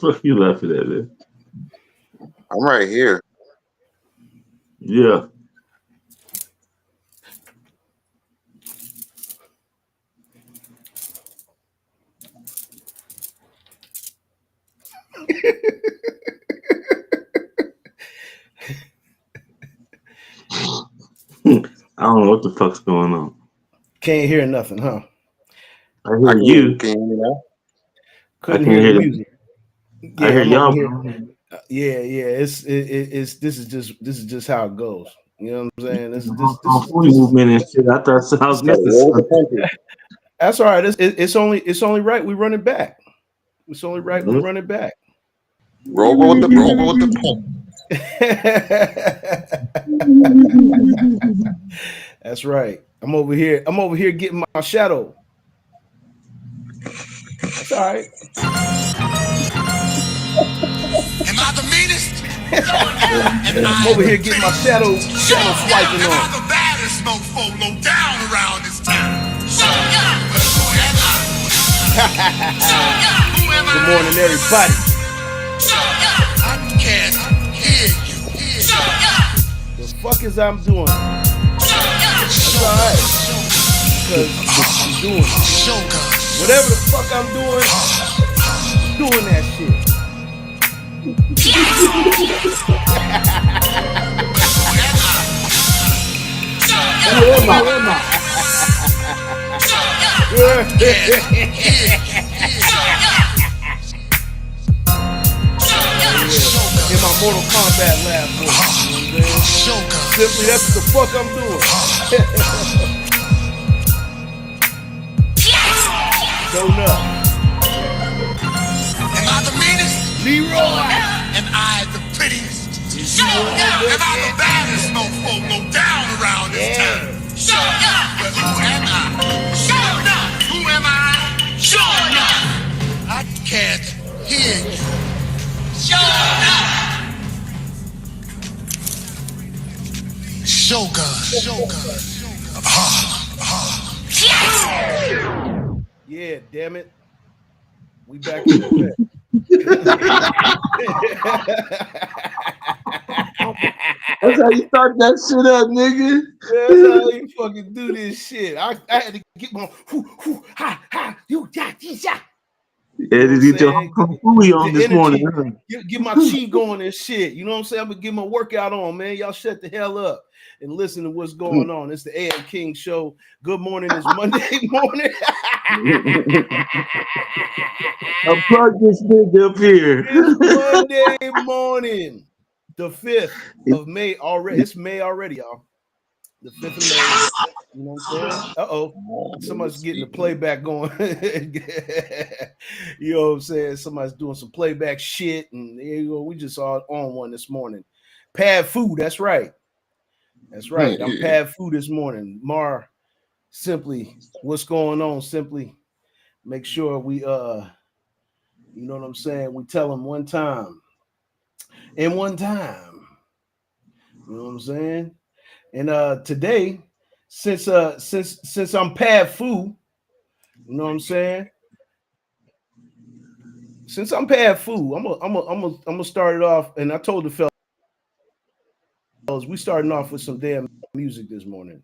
Fuck you laughing at, man? I'm right here. Yeah. I don't know what the fuck's going on. Can't hear nothing, huh? I I hear can you. can you know? I Couldn't can't hear the hear them. music. I Yeah, hear I'm over y'all. here. Yeah. It's this is just how it goes. You know what I'm saying? On movement and shit. I thought I was Gotta missing roll with the something. punches. That's all right. It's only right we run it back. It's only right we run it back. Roll with the punches. That's right. I'm over here. I'm over here getting my shadow. That's all right. Am I the meanest? I'm over here getting my shadow swiping Am I on. the baddest mofo low down around this town? Who am I? Good morning, everybody. I can't hear you. The fuck is I'm doing? That's all right. Because I'm doing it. Whatever the fuck I'm doing that shit. Who am I? In my Mortal Kombat laugh voice. You know what I'm saying? Simply, that's what the fuck I'm doing. Don't know. Am I the meanest? Leroy. Am I the prettiest? Am I the baddest mofo low down around this town? But who am I? Who am I? I can't hear you. Yeah, damn it. We back in the That's how you start that shit up, nigga. That's how you fucking do this shit. I had to get my you got this shot. Yeah, did you do Kung Fu on this morning? Huh? Get my chi going and shit. You know what I'm saying? I'm gonna get my workout on, man. Y'all shut the hell up and listen to what's going on. It's the AM King Show. Good morning. It's Monday morning. Unplug this nigga up here. It's Monday morning, the 5th of May already. It's May already, y'all. The 5th of May. You know what I'm saying? Uh-oh. Somebody's getting the playback going. You know what I'm saying? Somebody's doing some playback shit. And there you go. We just saw on one this morning. Pad Food, that's right. That's right. I'm Pad Food this morning. Mar, simply, what's going on? Simply make sure we you know what I'm saying? We tell them one time. And one time. You know what I'm saying? And today, since I'm Pad Food, you know what I'm saying? Since I'm Pad Food, I'm gonna start it off. And I told the fellas, we starting off with some damn music this morning.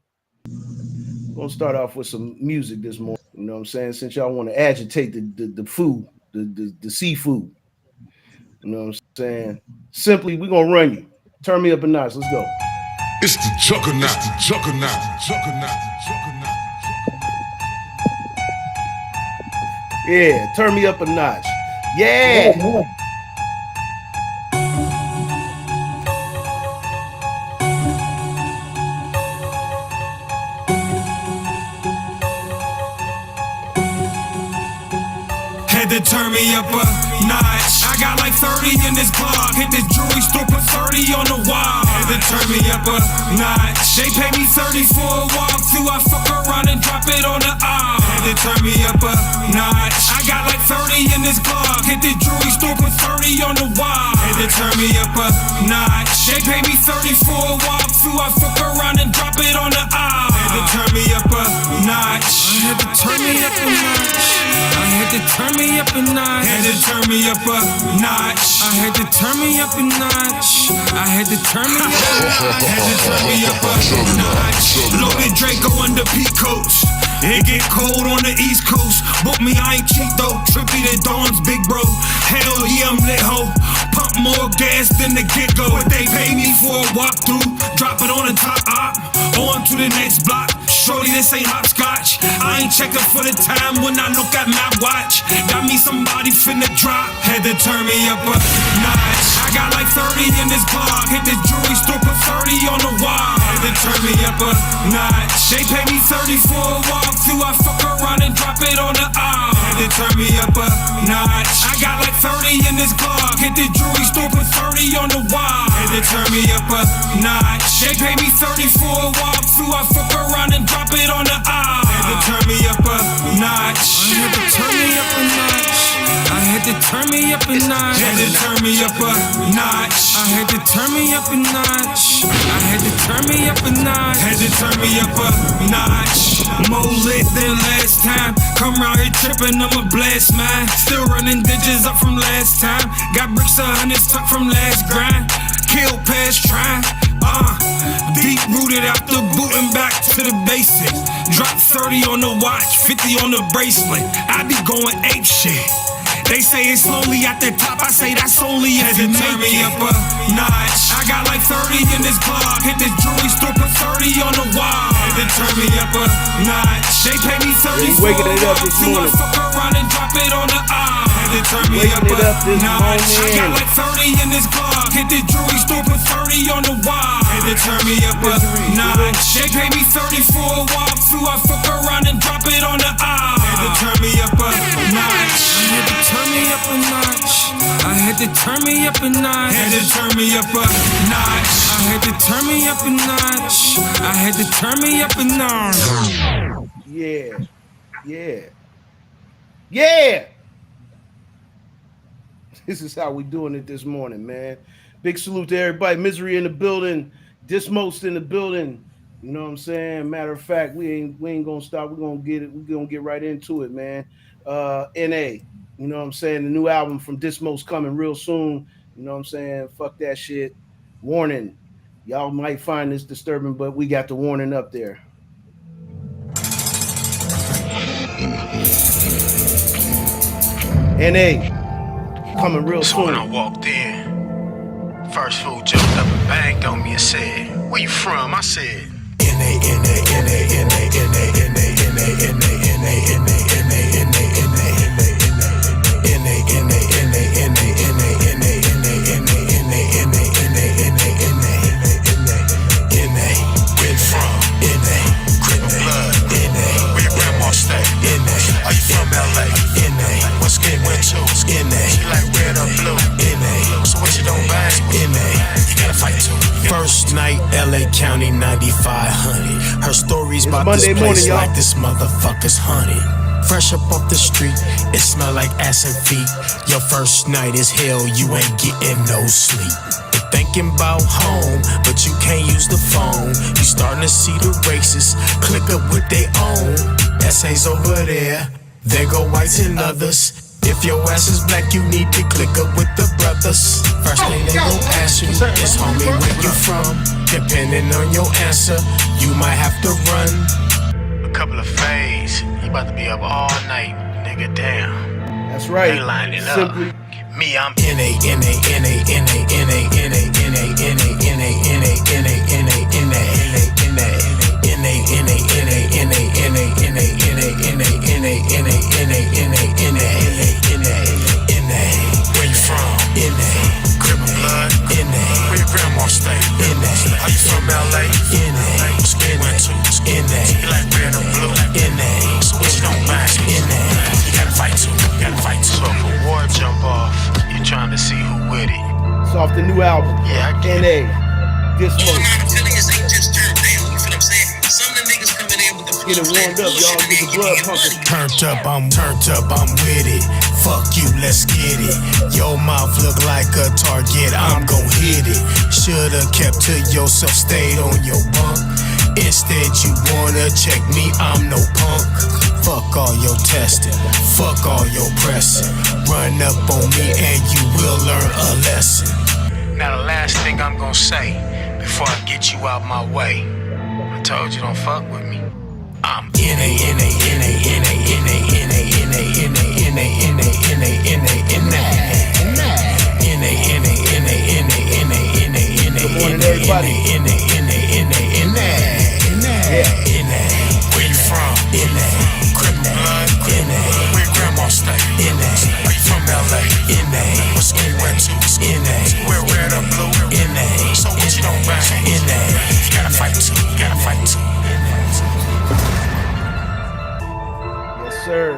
We're gonna start off with some music this morning. You know what I'm saying? Since y'all want to agitate the food, the seafood. You know what I'm saying? saying simply, we're gonna run you. Turn me up a notch. Let's go. It's the juggernaut, the juggernaut, the juggernaut, the juggernaut. Yeah, turn me up a notch. Yeah. Had to turn me up a notch. I got like 30 in this Glock. Hit this jewelry store, put 30 on the wall. Had to turn me up a notch. They pay me 30 for a walk through. I fuck around and drop it on the aisle. Had to turn me up a notch. I got like 30 in this Glock. Hit this jewelry store, put 30 on the wall. Had to turn me up a notch. They pay me 30 for a walk through. I fuck around and drop it on the aisle. Had to turn me up a notch. I had to turn me up a notch. I had to turn me up a notch. Had to turn me up a notch. I had to turn me up a notch. I had to turn me up a notch. Had to turn me up a notch. Loaded Draco under peacoats. It get cold on the East Coast. Book me, I ain't cheap though. Trippy the Dawn's big bro. Hell yeah, I'm lit ho. Pump more gas than the get-go. What they pay me for a walkthrough. Drop it on the top op. On to the next block. Shorty, this ain't hopscotch. I ain't checking for the time when I look at my watch. Got me somebody finna drop. Had to turn me up a notch. I got like 30 in this Glock. Hit this jewelry store, put 30 on the wall. Had to turn me up a notch. They pay me 30 for a walkthrough. I fuck around and drop it on the aisle. Had to turn me up a notch. I got like 30 in this Glock. Hit this jewelry store, put 30 on the wall. Had to turn me up a notch. They pay me 30 for a walkthrough. I fuck around and drop it on the aisle. Had to turn me up a notch. I had to turn me up a notch. I had to turn me up a notch. Had to turn me up a notch. I had to turn me up a notch. I had to turn me up a notch. Had to turn me up a notch. More lit than last time. Come round here tripping, I'm a blast man. Still running digits up from last time. Got bricks of hundreds tucked from last grind. Kill past trying. Deep rooted after booting back to the basics. Drop 30 on the watch, 50 on the bracelet. I be going ape shit. They say it's slowly at the top, I say that's only if you turn me up a notch. I got like 30 in this Glock. Hit this jewelry store, put 30 on the wall. Had to turn me up a notch. They pay me 30 for a walkthrough. I fuck around and drop it on the aisle. Had to turn me up a notch. I got like 30 in this Glock. Hit this jewelry store, put 30 on the wall. Had to turn me up a notch. They pay me 30 for a walkthrough. I fuck around and drop it on the aisle. Had to turn me up a notch. I had to turn me up a notch. I had to turn me up a notch. Had to turn me up a notch. I had to turn me up a notch. I had to turn me up a notch. Yeah. Yeah. Yeah. This is how we doing it this morning, man. Big salute to everybody. Misery in the building. Dismost in the building. You know what I'm saying? Matter of fact, we ain't gonna stop. We're gonna get it. We're gonna get right into it, man. NA. You know what I'm saying? The new album from Dismost coming real soon. You know what I'm saying? Fuck that shit. Warning. Y'all might find this disturbing, but we got the warning up there. NA. Coming real soon. So when I walked in, first fool jumped up and banged on me and said, "Where you from?" I said, NA, NA, NA, NA, NA, NA, NA, NA, NA, NA, First night, LA County 9500. Her stories about Monday this place morning, like this motherfucker's honey. Fresh up off the street, it smell like ass and feet. Your first night is hell, you ain't getting no sleep. You're thinking about home, but you can't use the phone. You starting to see the racists click up with their own. Essays over there, there go whites and others. If your ass is black, you need to click up with the brothers. First thing they gon' ask you is, homie, where you from? Depending on your answer, you might have to run. A couple of fades, you about to be up all night, nigga, damn. That's right. They lining Simply. up. Me, I'm Where you from? Crib of blood? Where your grandma stay? Are you from LA? School went to? You like red or blue? So what you don't mind? You gotta fight too. So if a war jump off, you trying to see who with it. It's off the new album. Yeah, I get NA. This All month. I'm telling you is ain't just turned down. You feel what I'm saying? Some of the niggas coming in with the Get it warmed up, y'all. Get the blood pumping. Turned up, I'm with it. Fuck you, let's get it. Your mouth look like a target, I'm gon' hit it. Should've kept to yourself, stayed on your bunk. Instead, you wanna check me, I'm no punk. Fuck all your testing, fuck all your pressing. Run up on me and you will learn a lesson. Now the last thing I'm gon' say before I get you out my way. I told you don't fuck with me. I'm Good morning, everybody. Where you from? Crip blood? Where your grandma stay? Are you from LA? What school you went to? Where red or blue? So what you don't buy? You gotta fight too. Yes, sir.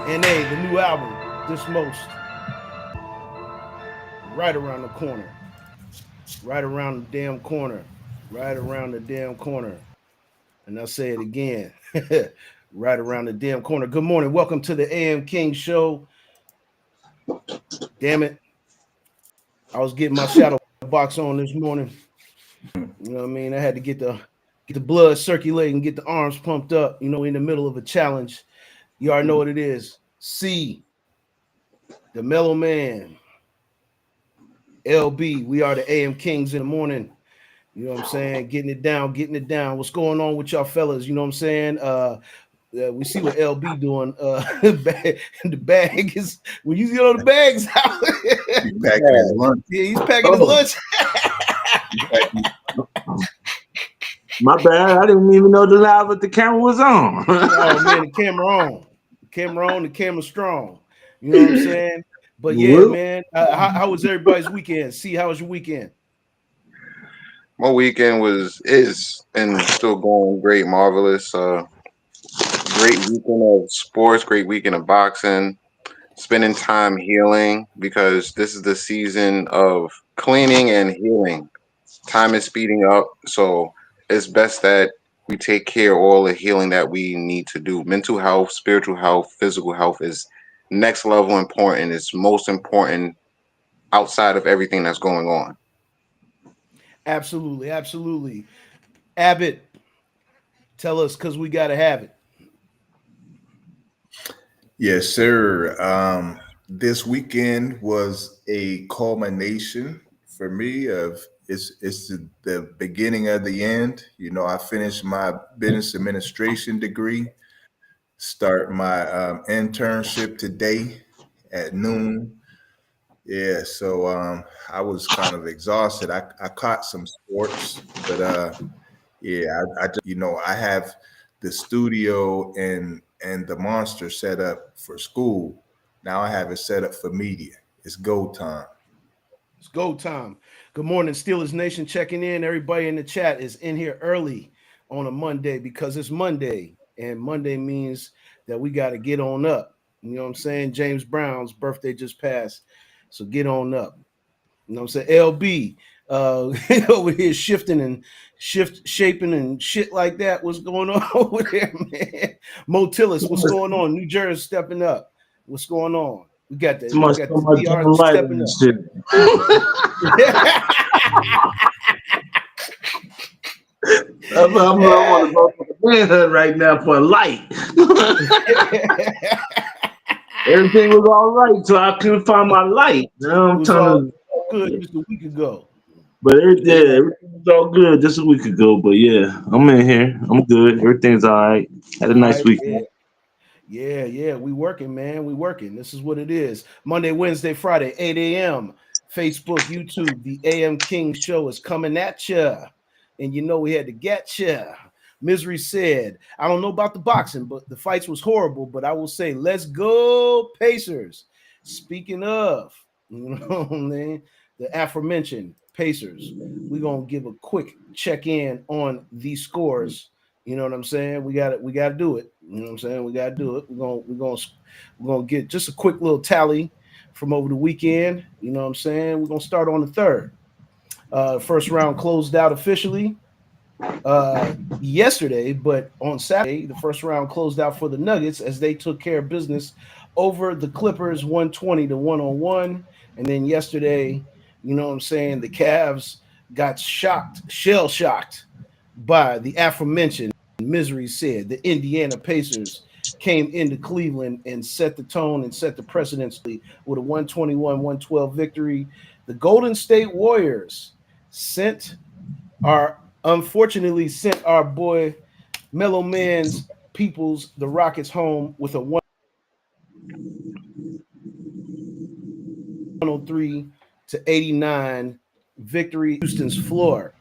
NA, the new album, This Most. Right around the corner. Right around the damn corner. Right around the damn corner. And I'll say it again. Right around the damn corner. Good morning. Welcome to the AM King Show. Damn it. I was getting my shadow box on this morning. You know what I mean? I had to get the blood circulating, get the arms pumped up, you know, in the middle of a challenge. You already know what it is. C, the Mellow Man, LB, we are the AM Kings in the morning. You know what I'm saying? Getting it down. What's going on with y'all fellas? You know what I'm saying? We see what LB doing. The bag is when you get on the bags out. He's packing his lunch. Yeah, he's packing his lunch. My bad. I didn't even know that the camera was on. Oh man, the camera on, the camera strong. You know what I'm saying? But yeah, man. How was everybody's weekend? See, how was your weekend? My weekend is and still going great, marvelous. Great weekend of sports, great weekend of boxing, spending time healing because this is the season of cleaning and healing. Time is speeding up, so it's best that we take care of all the healing that we need to do. Mental health, spiritual health, physical health is next level important. It's most important outside of everything that's going on. Absolutely. Abbott, tell us because we got to have it. Yes, sir. This weekend was a culmination for me of it's the beginning of the end. You know, I finished my business administration degree, start my internship today at noon. Yeah, so I was kind of exhausted. I caught some sports, but yeah, I just, you know, I have the studio and the monster set up for school. Now I have it set up for media. It's go time. It's go time. Good morning, Steelers Nation checking in. Everybody in the chat is in here early on a Monday because it's Monday, and Monday means that we got to get on up. You know what I'm saying? James Brown's birthday just passed, so get on up. You know what I'm saying? LB over here shaping and shit like that. What's going on over there, man? Motillis, what's going on? New Jersey stepping up. What's going on? We got the DR stepping up. I'm gonna go for the manhood right now for a light. Everything was all right, so I couldn't find my light. Now I'm trying to good just a week ago. But everything was all good just a week ago. But yeah, I'm in here. I'm good. Everything's all right. Had a nice weekend. Yeah, we working, man. We working. This is what it is. Monday, Wednesday, Friday, 8 a.m. Facebook, YouTube, the AM King Show is coming at ya. And you know we had to get ya. Misery said, I don't know about the boxing, but the fights was horrible. But I will say, let's go, Pacers. Speaking of, you know what I mean? The aforementioned Pacers, we're gonna give a quick check-in on these scores. You know what I'm saying? We gotta do it. You know what I'm saying? We gotta do it. We're gonna get just a quick little tally from over the weekend. You know what I'm saying? We're gonna start on the third. First round closed out officially yesterday, but on Saturday, the first round closed out for the Nuggets as they took care of business over the Clippers 120 to 101. And then yesterday, you know what I'm saying, the Cavs got shell shocked by the aforementioned Misery said the Indiana Pacers came into Cleveland and set the tone and set the precedence with a 121-112 victory. The Golden State Warriors unfortunately sent our boy Mellow Man's peoples, the Rockets, home with a 103 to 89 victory Houston's floor.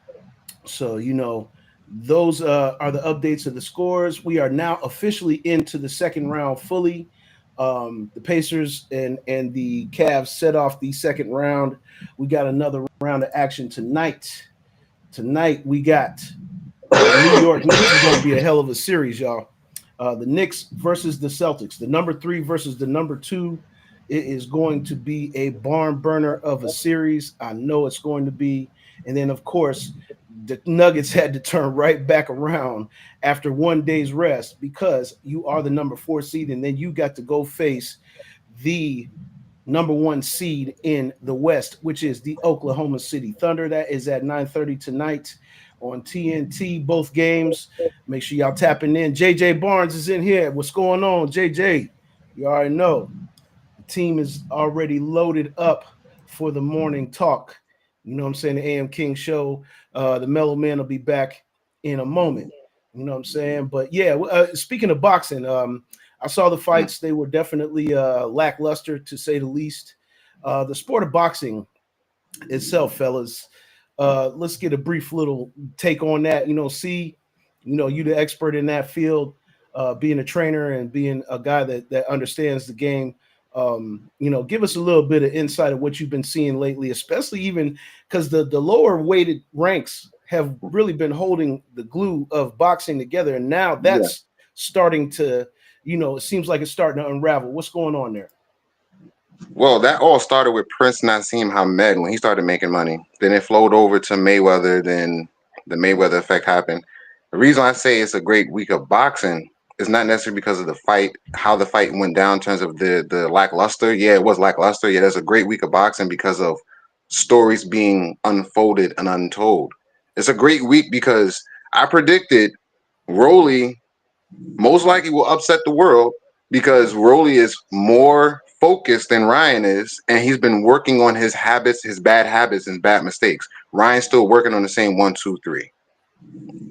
So, you know, those are the updates of the scores. We are now officially into the second round fully. The Pacers and the Cavs set off the second round. We got another round of action tonight. Tonight we got New York Knicks is going to be a hell of a series, y'all. The Knicks versus the Celtics, the number 3 versus the number 2. It is going to be a barn burner of a series. I know it's going to be. And then, of course, the Nuggets had to turn right back around after one day's rest because you are the number 4 seed, and then you got to go face the number 1 seed in the West, which is the Oklahoma City Thunder. That is at 9:30 tonight on TNT, both games. Make sure y'all tapping in. JJ Barnes is in here. What's going on, JJ? You already know. The team is already loaded up for the morning talk. You know what I'm saying? The AM King show. The Mellow Man will be back in a moment. You know what I'm saying? But yeah, speaking of boxing, I saw the fights. They were definitely lackluster, to say the least. The sport of boxing itself, fellas, let's get a brief little take on that. You know, you the expert in that field, being a trainer and being a guy that understands the game. You know, give us a little bit of insight of what you've been seeing lately, especially even because the lower weighted ranks have really been holding the glue of boxing together, and now that's starting to, you know, it seems like it's starting to unravel. What's going on there? Well, that all started with Prince Nassim Hamed when he started making money. Then it flowed over to Mayweather. Then the Mayweather effect happened. The reason I say it's a great week of boxing is not necessarily because of the fight, how the fight went down in terms of the lackluster. Yeah, it was lackluster. Yeah, there's a great week of boxing because of stories being unfolded and untold. It's a great week because I predicted Rolly most likely will upset the world because Rolly is more focused than Ryan is, and he's been working on his habits, his bad habits, and bad mistakes. Ryan's still working on the same 1, 2, 3.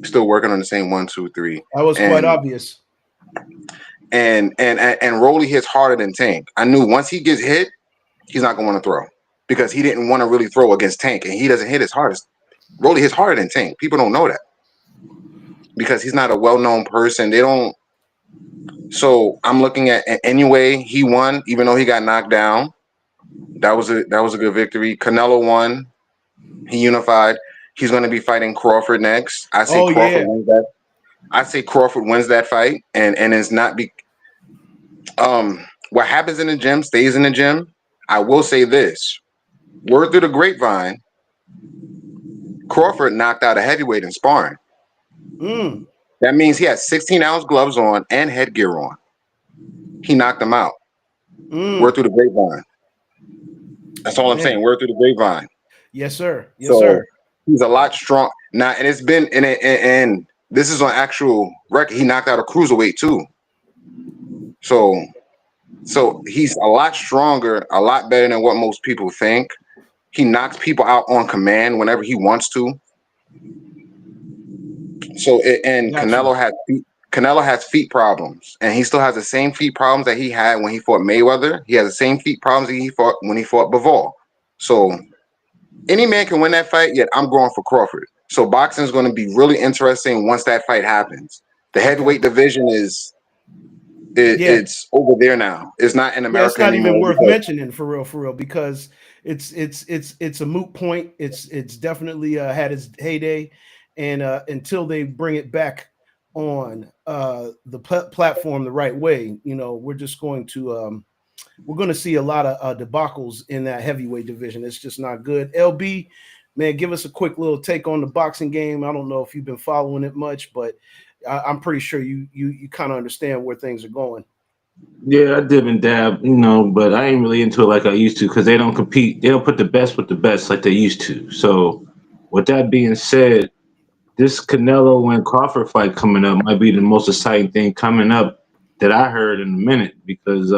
Still working on the same 1, 2, 3. That was quite obvious. And Rolly hits harder than Tank. I knew once he gets hit, he's not gonna want to throw because he didn't want to really throw against Tank, and he doesn't hit as hard as Rolly hits harder than Tank. People don't know that because he's not a well-known person. They don't. So I'm looking at anyway. He won, even though he got knocked down. That was a good victory. Canelo won. He unified. He's going to be fighting Crawford next. I say Crawford wins that. I say Crawford wins that fight, and it's not be. What happens in the gym stays in the gym. I will say this: word through the grapevine, Crawford knocked out a heavyweight in sparring. That means he had 16-ounce gloves on and headgear on. He knocked him out. Word through the grapevine. That's all I'm saying. Word through the grapevine. Yes, sir. Yes, sir. He's a lot strong now, and it's been and this is on actual record. He knocked out a cruiserweight too. So he's a lot stronger, a lot better than what most people think. He knocks people out on command whenever he wants to. So Canelo Canelo has feet problems, and he still has the same feet problems that he had when he fought Mayweather. He has the same feet problems that he fought when he fought Bivol. So any man can win that fight, yet I'm going for Crawford. So boxing is going to be really interesting once that fight happens. The Okay. heavyweight division Yeah. it's over there now. It's not in Yeah, it's America not even anymore worth because mentioning for real, because it's a moot point. It's definitely had its heyday, and until they bring it back on the platform the right way, we're just going to we're going to see a lot of debacles in that heavyweight division. It's just not good. LB, man, give us a quick little take on the boxing game. I don't know if you've been following it much, but I'm pretty sure you kind of understand where things are going. Yeah, I dib and dab, but I ain't really into it like I used to because they don't compete. They don't put the best with the best like they used to. So, with that being said, this Canelo and Crawford fight coming up might be the most exciting thing coming up that I heard in a minute because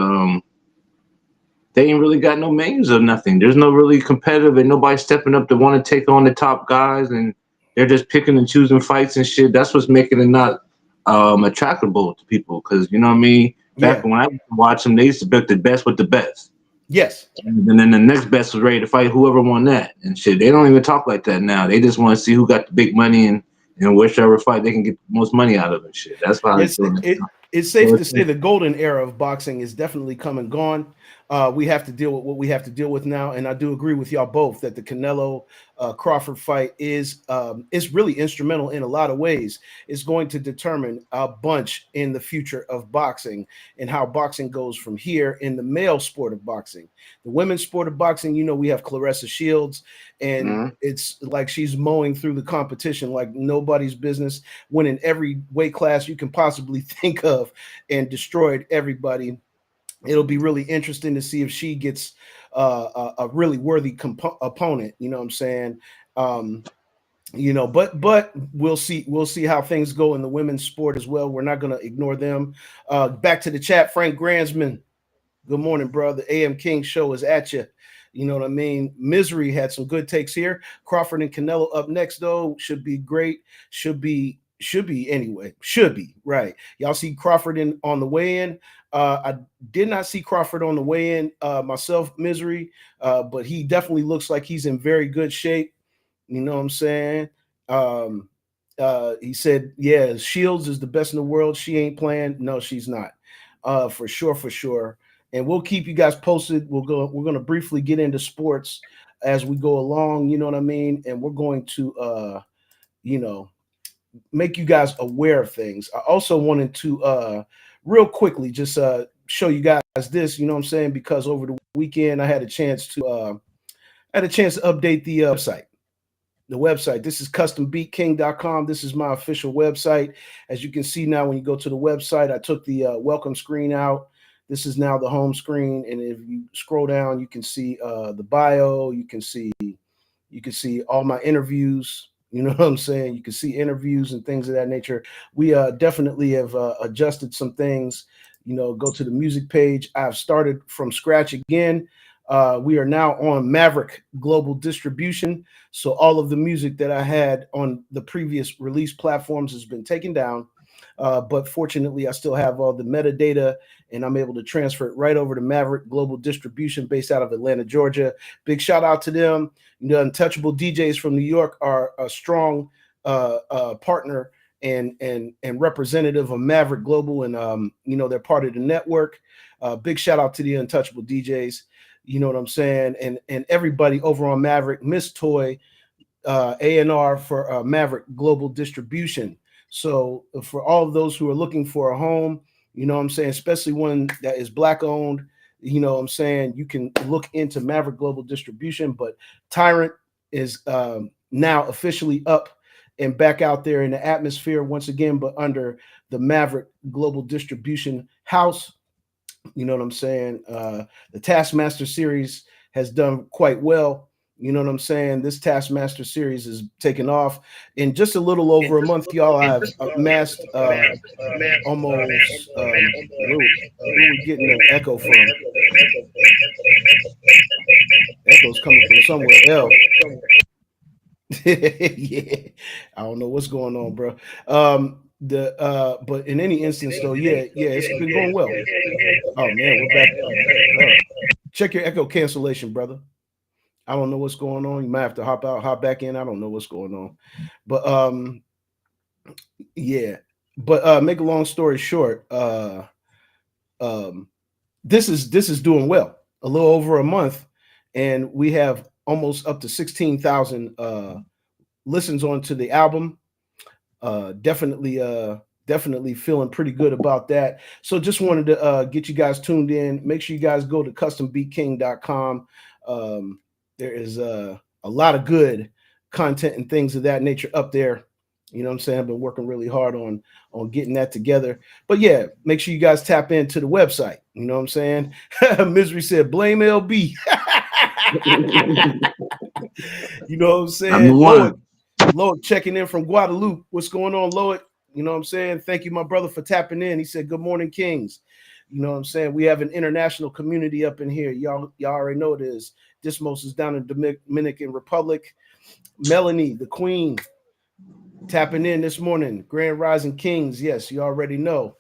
they ain't really got no names or nothing. There's no really competitive and nobody stepping up to want to take on the top guys, and they're just picking and choosing fights and shit. That's what's making it not attractable to people because you know what I mean. Back Yeah. when I used to watch them, they used to pick the best with the best, Yes. and then the next best was ready to fight whoever won that and shit. They don't even talk like that now. They just want to see who got the big money and whichever fight they can get the most money out of and shit. That's how it's Yes, doing. it's safe to say the golden era of boxing is definitely come and gone. We have to deal with what we have to deal with now, and I do agree with y'all both that the Canelo Crawford fight is really instrumental in a lot of ways. It's going to determine a bunch in the future of boxing and how boxing goes from here in the male sport of boxing. The women's sport of boxing, we have Clarissa Shields, and Mhm. it's like she's mowing through the competition like nobody's business, winning every weight class you can possibly think of and destroyed everybody. It'll be really interesting to see if she gets a really worthy opponent. You know what I'm saying? Um, but we'll see how things go in the women's sport as well. We're not going to ignore them. Back to the chat, Frank Gransman. Good morning, bro. The AM King show is at you. You know what I mean? Misery had some good takes here. Crawford and Canelo up next, though. Should be great. Should be anyway. Should be, right. Y'all see Crawford on the weigh-in. I did not see Crawford on the weigh-in myself, Misery, but he definitely looks like he's in very good shape. You know what I'm saying? Um, he said, yeah, Shields is the best in the world. She ain't playing. No, she's not. For sure, for sure. And we'll keep you guys posted. We're gonna briefly get into sports as we go along, you know what I mean? And we're going to you know, make you guys aware of things. I also wanted to real quickly just show you guys this, you know what I'm saying? Because over the weekend I had a chance to update the website. The website. This is custombeatking.com. This is my official website. As you can see now, when you go to the website, I took the welcome screen out. This is now the home screen, and if you scroll down, you can see the bio. You can see all my interviews. You know what I'm saying? You can see interviews and things of that nature. We definitely have adjusted some things. Go to the music page. I've started from scratch again. We are now on Maverick Global Distribution. So all of the music that I had on the previous release platforms has been taken down. But fortunately, I still have all the metadata and I'm able to transfer it right over to Maverick Global Distribution based out of Atlanta, Georgia. Big shout out to them. Untouchable DJs from New York are a strong partner and representative of Maverick Global, and they're part of the network. Big shout out to the Untouchable DJs. You know what I'm saying? And everybody over on Maverick, Miss Toy, A&R for Maverick Global Distribution. So for all of those who are looking for a home, you know what I'm saying, especially one that is Black owned, you know what I'm saying, you can look into Maverick Global Distribution. But Tyrant is now officially up and back out there in the atmosphere once again, but under the Maverick Global Distribution house. You know what I'm saying? The Taskmaster series has done quite well. You know what I'm saying? This Taskmaster series is taking off. In just a little over a month, y'all, I've amassed almost where we getting the echo from? Echo's coming from somewhere else. Yeah, I don't know what's going on, bro. But in any instance though, yeah, it's been going well. Oh man, we're back. Check your echo cancellation, brother. I don't know what's going on. You might have to hop out, hop back in. I don't know what's going on. But yeah. But make a long story short, this is doing well. A little over a month, and we have almost up to 16,000 listens onto the album. Definitely feeling pretty good about that. So just wanted to get you guys tuned in. Make sure you guys go to custombeatking.com. There is a lot of good content and things of that nature up there. You know what I'm saying? I've been working really hard on getting that together. But yeah, make sure you guys tap into the website. You know what I'm saying? Misery said, blame LB. You know what I'm saying? I'm the one. Lloyd checking in from Guadalupe. What's going on, Lloyd? You know what I'm saying? Thank you, my brother, for tapping in. He said, good morning, Kings. You know what I'm saying? We have an international community up in here. Y'all already know it is. Dismos is down in Dominican Republic. Melanie, the queen, tapping in this morning. Grand Rising Kings. Yes, you already know.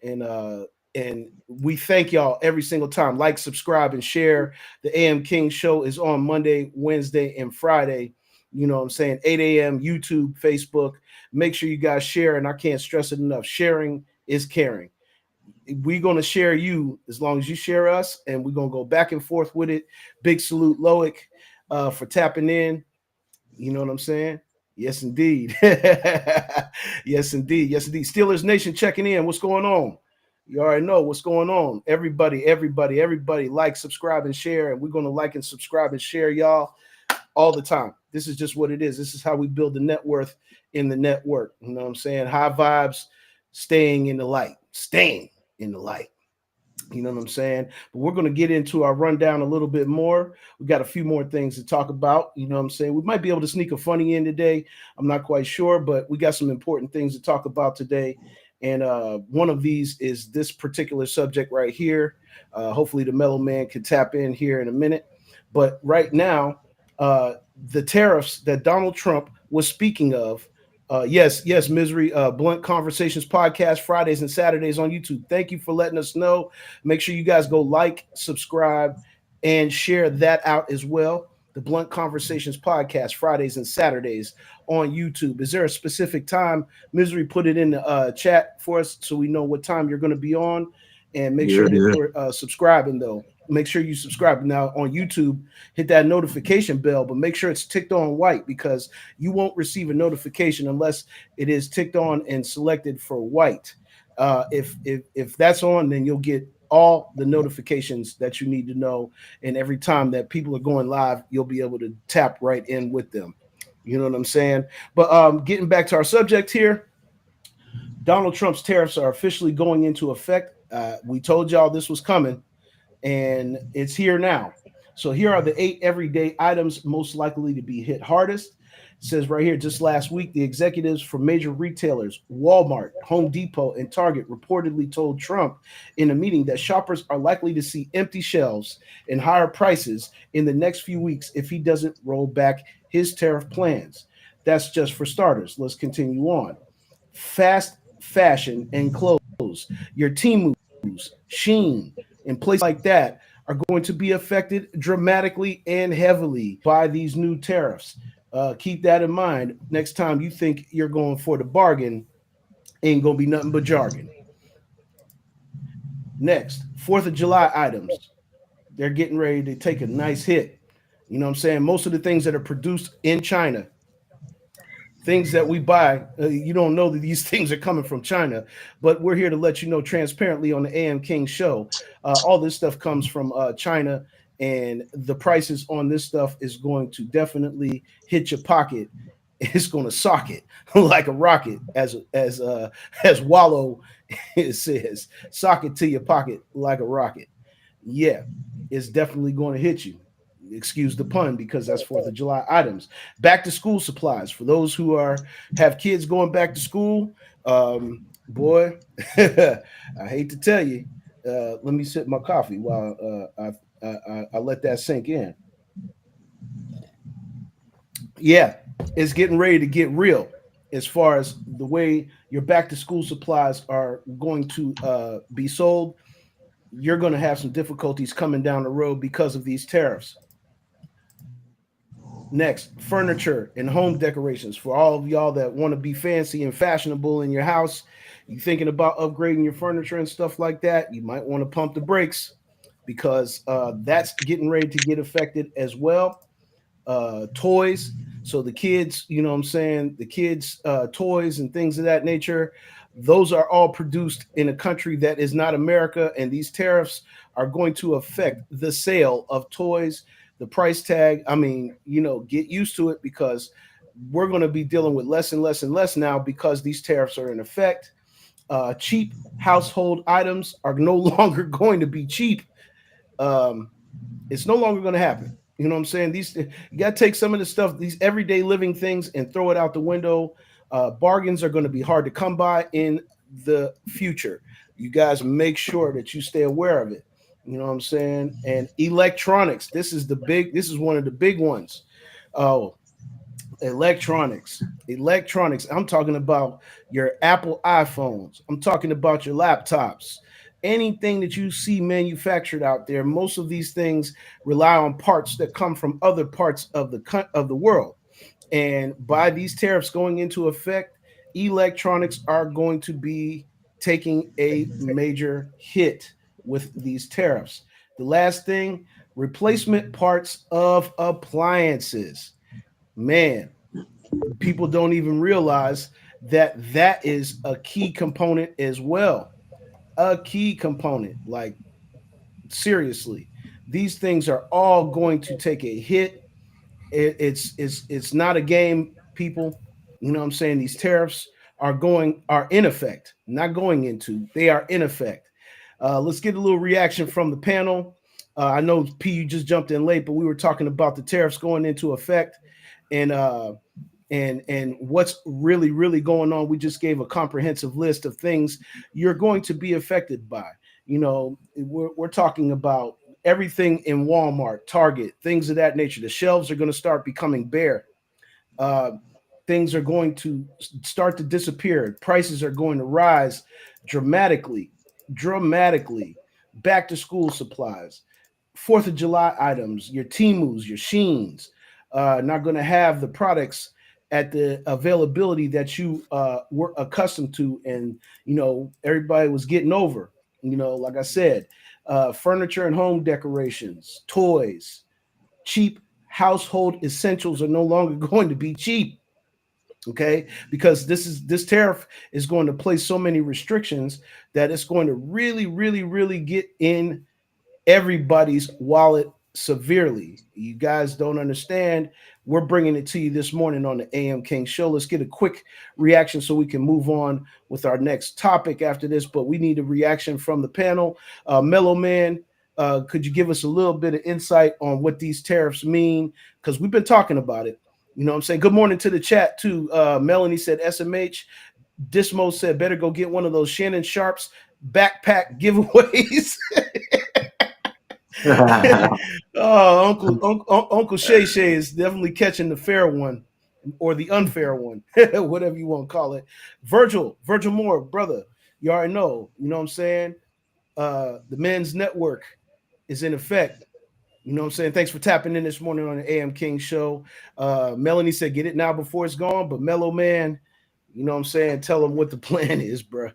And we thank y'all every single time. Like, subscribe, and share. The AM King Show is on Monday, Wednesday, and Friday. You know what I'm saying? 8 a.m. YouTube, Facebook. Make sure you guys share, and I can't stress it enough. Sharing is caring. We're going to share you as long as you share us, and we're going to go back and forth with it. Big salute, Loic, for tapping in. You know what I'm saying? Yes, indeed. Yes, indeed. Yes, indeed. Steelers Nation checking in. What's going on? You already know what's going on. Everybody, like, subscribe, and share. And we're going to like and subscribe and share y'all all the time. This is just what it is. This is how we build the net worth in the network. You know what I'm saying? High vibes, staying in the light. You know what I'm saying? But we're going to get into our rundown a little bit more. We got a few more things to talk about. You know what I'm saying? We might be able to sneak a funny in today. I'm not quite sure, but we got some important things to talk about today. And one of these is this particular subject right here. Hopefully the Mellow Man can tap in here in a minute. But right now, the tariffs that Donald Trump was speaking of. Yes, Misery. Blunt Conversations podcast, Fridays and Saturdays on YouTube. Thank you for letting us know. Make sure you guys go like, subscribe, and share that out as well. The Blunt Conversations podcast, Fridays and Saturdays on YouTube. Is there a specific time? Misery, put it in the chat for us so we know what time you're going to be on. And make sure you're subscribing, though. Make sure you subscribe. Now on YouTube, hit that notification bell, but make sure it's ticked on white, because you won't receive a notification unless it is ticked on and selected for white. If that's on, then you'll get all the notifications that you need to know. And every time that people are going live, you'll be able to tap right in with them. You know what I'm saying? But getting back to our subject here, Donald Trump's tariffs are officially going into effect. We told y'all this was coming, and it's here now. So here are the 8 everyday items most likely to be hit hardest. It says right here, just last week, the executives from major retailers, Walmart, Home Depot, and Target reportedly told Trump in a meeting that shoppers are likely to see empty shelves and higher prices in the next few weeks if he doesn't roll back his tariff plans. That's just for starters. Let's continue on. Fast fashion and clothes. Your Temus, Shein, and places like that are going to be affected dramatically and heavily by these new tariffs. Keep that in mind. Next time you think you're going for the bargain, ain't going to be nothing but jargon. Next, 4th of July items. They're getting ready to take a nice hit. You know what I'm saying? Most of the things that are produced in China, things that we buy, you don't know that these things are coming from China, but we're here to let you know transparently on the AM King Show. All this stuff comes from China, and the prices on this stuff is going to definitely hit your pocket. It's going to sock it like a rocket, as Wallow says, sock it to your pocket like a rocket. Yeah, it's definitely going to hit you. Excuse the pun, because that's 4th of July items. Back to school supplies for those who have kids going back to school. Boy, I hate to tell you. Let me sip my coffee while I let that sink in. Yeah, it's getting ready to get real. as far as the way your back to school supplies are going to be sold, you're going to have some difficulties coming down the road because of these tariffs. Next, furniture and home decorations. For all of y'all that want to be fancy and fashionable in your house, you thinking about upgrading your furniture and stuff like that, you might want to pump the brakes because that's getting ready to get affected as well. Toys. So the kids, you know what I'm saying, the kids' toys and things of that nature, those are all produced in a country that is not America, and these tariffs are going to affect the sale of toys, the price tag. I mean, get used to it because we're going to be dealing with less and less and less now because these tariffs are in effect. Cheap household items are no longer going to be cheap. Um, it's no longer going to happen. You know what I'm saying? You got to take some of the stuff, these everyday living things, and throw it out the window. Bargains are going to be hard to come by in the future. You guys make sure that you stay aware of it. You know what I'm saying? And electronics. This is one of the big ones. Oh, electronics. I'm talking about your Apple iPhones. I'm talking about your laptops. Anything that you see manufactured out there, most of these things rely on parts that come from other parts of the world. And by these tariffs going into effect, electronics are going to be taking a major hit with these tariffs. The last thing, replacement parts of appliances. Man, people don't even realize that that is a key component as well. A key component. Like, seriously, these things are all going to take a hit. It's not a game, people. You know what I'm saying? These tariffs are in effect, not going into. They are in effect. Let's get a little reaction from the panel. I know P, you just jumped in late, but we were talking about the tariffs going into effect, and what's really going on. We just gave a comprehensive list of things you're going to be affected by. We're talking about everything in Walmart, Target, things of that nature. The shelves are going to start becoming bare. uh, Things are going to start to disappear. Prices are going to rise dramatically. Back to school supplies, Fourth of July items, your Timus, your Sheens, not going to have the products at the availability that you were accustomed to, and everybody was getting over. Like I said, furniture and home decorations, toys, cheap household essentials are no longer going to be cheap. Okay, because this tariff is going to place so many restrictions that it's going to really get in everybody's wallet severely. You guys don't understand. We're bringing it to you this morning on the AM King Show. Let's get a quick reaction so we can move on with our next topic after this. But we need a reaction from the panel. Mellow Man, could you give us a little bit of insight on what these tariffs mean? Because we've been talking about it. You know what I'm saying? Good morning to the chat, too. Melanie said SMH. Dismo said better go get one of those Shannon Sharps backpack giveaways. Uncle Shay Shay is definitely catching the fair one or the unfair one, whatever you want to call it. Virgil Moore, brother, you already know. You know what I'm saying? The men's network is in effect. You know what I'm saying? Thanks for tapping in this morning on the AM King Show. Melanie said, get it now before it's gone. But Mellow Man, you know what I'm saying? Tell them what the plan is, bro.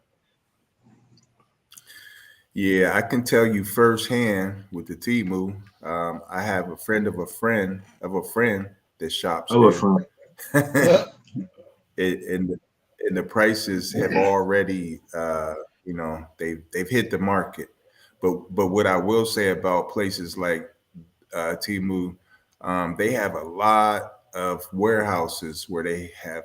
Yeah, I can tell you firsthand with the Timu. I have a friend of a friend of a friend that shops Oh, there. And the prices have already, they've hit the market. But what I will say about places like Timu, they have a lot of warehouses where they have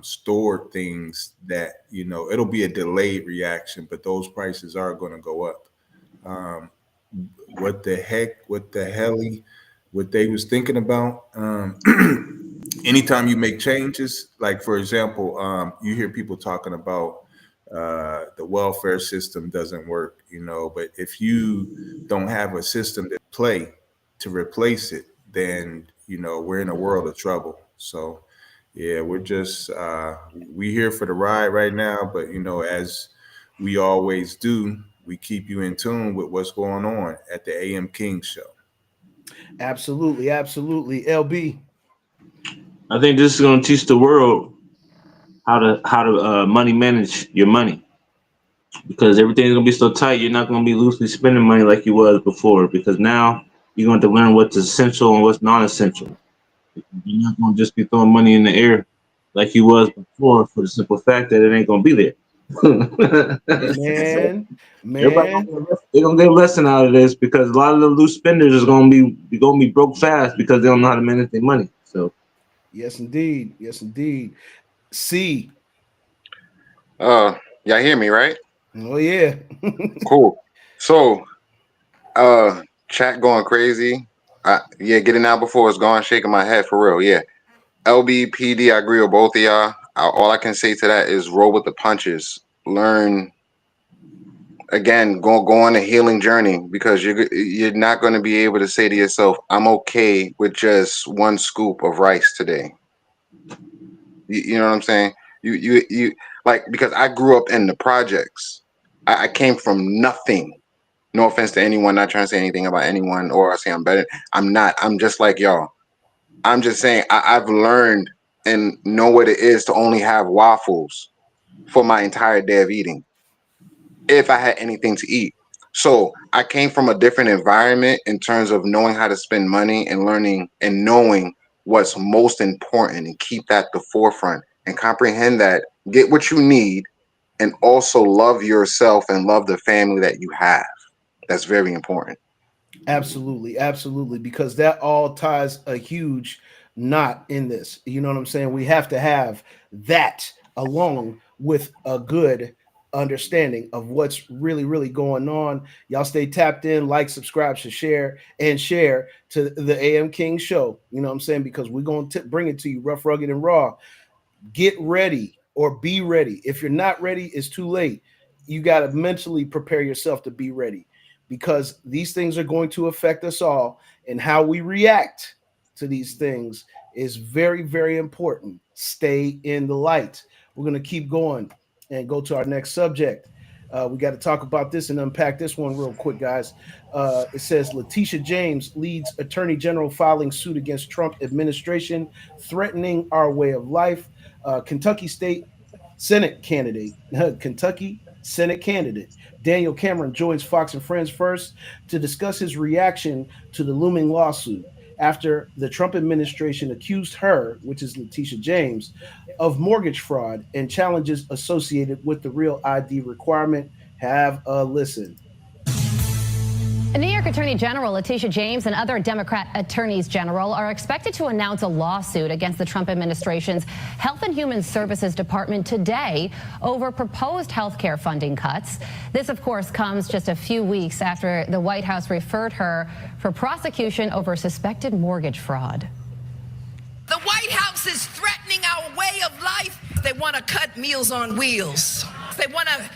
stored things that it'll be a delayed reaction, but those prices are going to go up. Um, what the heck? What the helly? What they was thinking about? Anytime you make changes, like for example, you hear people talking about the welfare system doesn't work, but if you don't have a system to replace it, then we're in a world of trouble. So Yeah, we're just we here for the ride right now, but as we always do, we keep you in tune with what's going on at the AM King Show. Absolutely, absolutely. LB. I think this is going to teach the world how to money manage your money because everything's going to be so tight. You're not going to be loosely spending money like you was before because now you're going to learn what's essential and what's non-essential. You're not going to just be throwing money in the air like you was before for the simple fact that it ain't going to be there. So Man, everybody man. they're gonna get a lesson out of this because a lot of the loose spenders is gonna be broke fast because they don't know how to manage their money. So Yes, indeed. Yes, indeed. C. Y'all hear me, right? Oh yeah. Cool. So, chat going crazy. Yeah, getting out before it's gone, shaking my head for real. Yeah. LBPD, I agree with both of y'all. All I can say to that is roll with the punches. Learn again, go on a healing journey because you're not going to be able to say to yourself, "I'm okay with just one scoop of rice today." You know what I'm saying? You like because I grew up in the projects. I came from nothing. No offense to anyone, not trying to say anything about anyone or I say I'm better. I'm not. I'm just like y'all. I'm just saying I've learned and know what it is to only have waffles for my entire day of eating if I had anything to eat. So I came from a different environment in terms of knowing how to spend money and learning and knowing what's most important and keep that at the forefront and comprehend that, get what you need, and also love yourself and love the family that you have. That's very important. Absolutely, absolutely, because that all ties a huge knot in this. You know what I'm saying? We have to have that along with a good understanding of what's really, really going on. Y'all stay tapped in, like, subscribe, share to the AM King Show. You know what I'm saying? Because we're going to bring it to you rough, rugged, and raw. Get ready or be ready. If you're not ready, it's too late. You got to mentally prepare yourself to be ready because these things are going to affect us all, and how we react to these things is very, very important. Stay in the light. We're going to keep going and go to our next subject. We got to talk about this and unpack this one real quick, guys. It says Letitia James leads Attorney General filing suit against Trump administration, threatening our way of life. Kentucky State Senate candidate, Kentucky Senate candidate Daniel Cameron joins Fox and Friends first to discuss his reaction to the looming lawsuit after the Trump administration accused her, which is Letitia James, of mortgage fraud and challenges associated with the Real ID requirement. Have a listen. New York Attorney General Letitia James and other Democrat attorneys general are expected to announce a lawsuit against the Trump administration's Health and Human Services Department today over proposed health care funding cuts. This, of course, comes just a few weeks after the White House referred her for prosecution over suspected mortgage fraud. The White House is threatening our way of life. They want to cut Meals on Wheels. They want to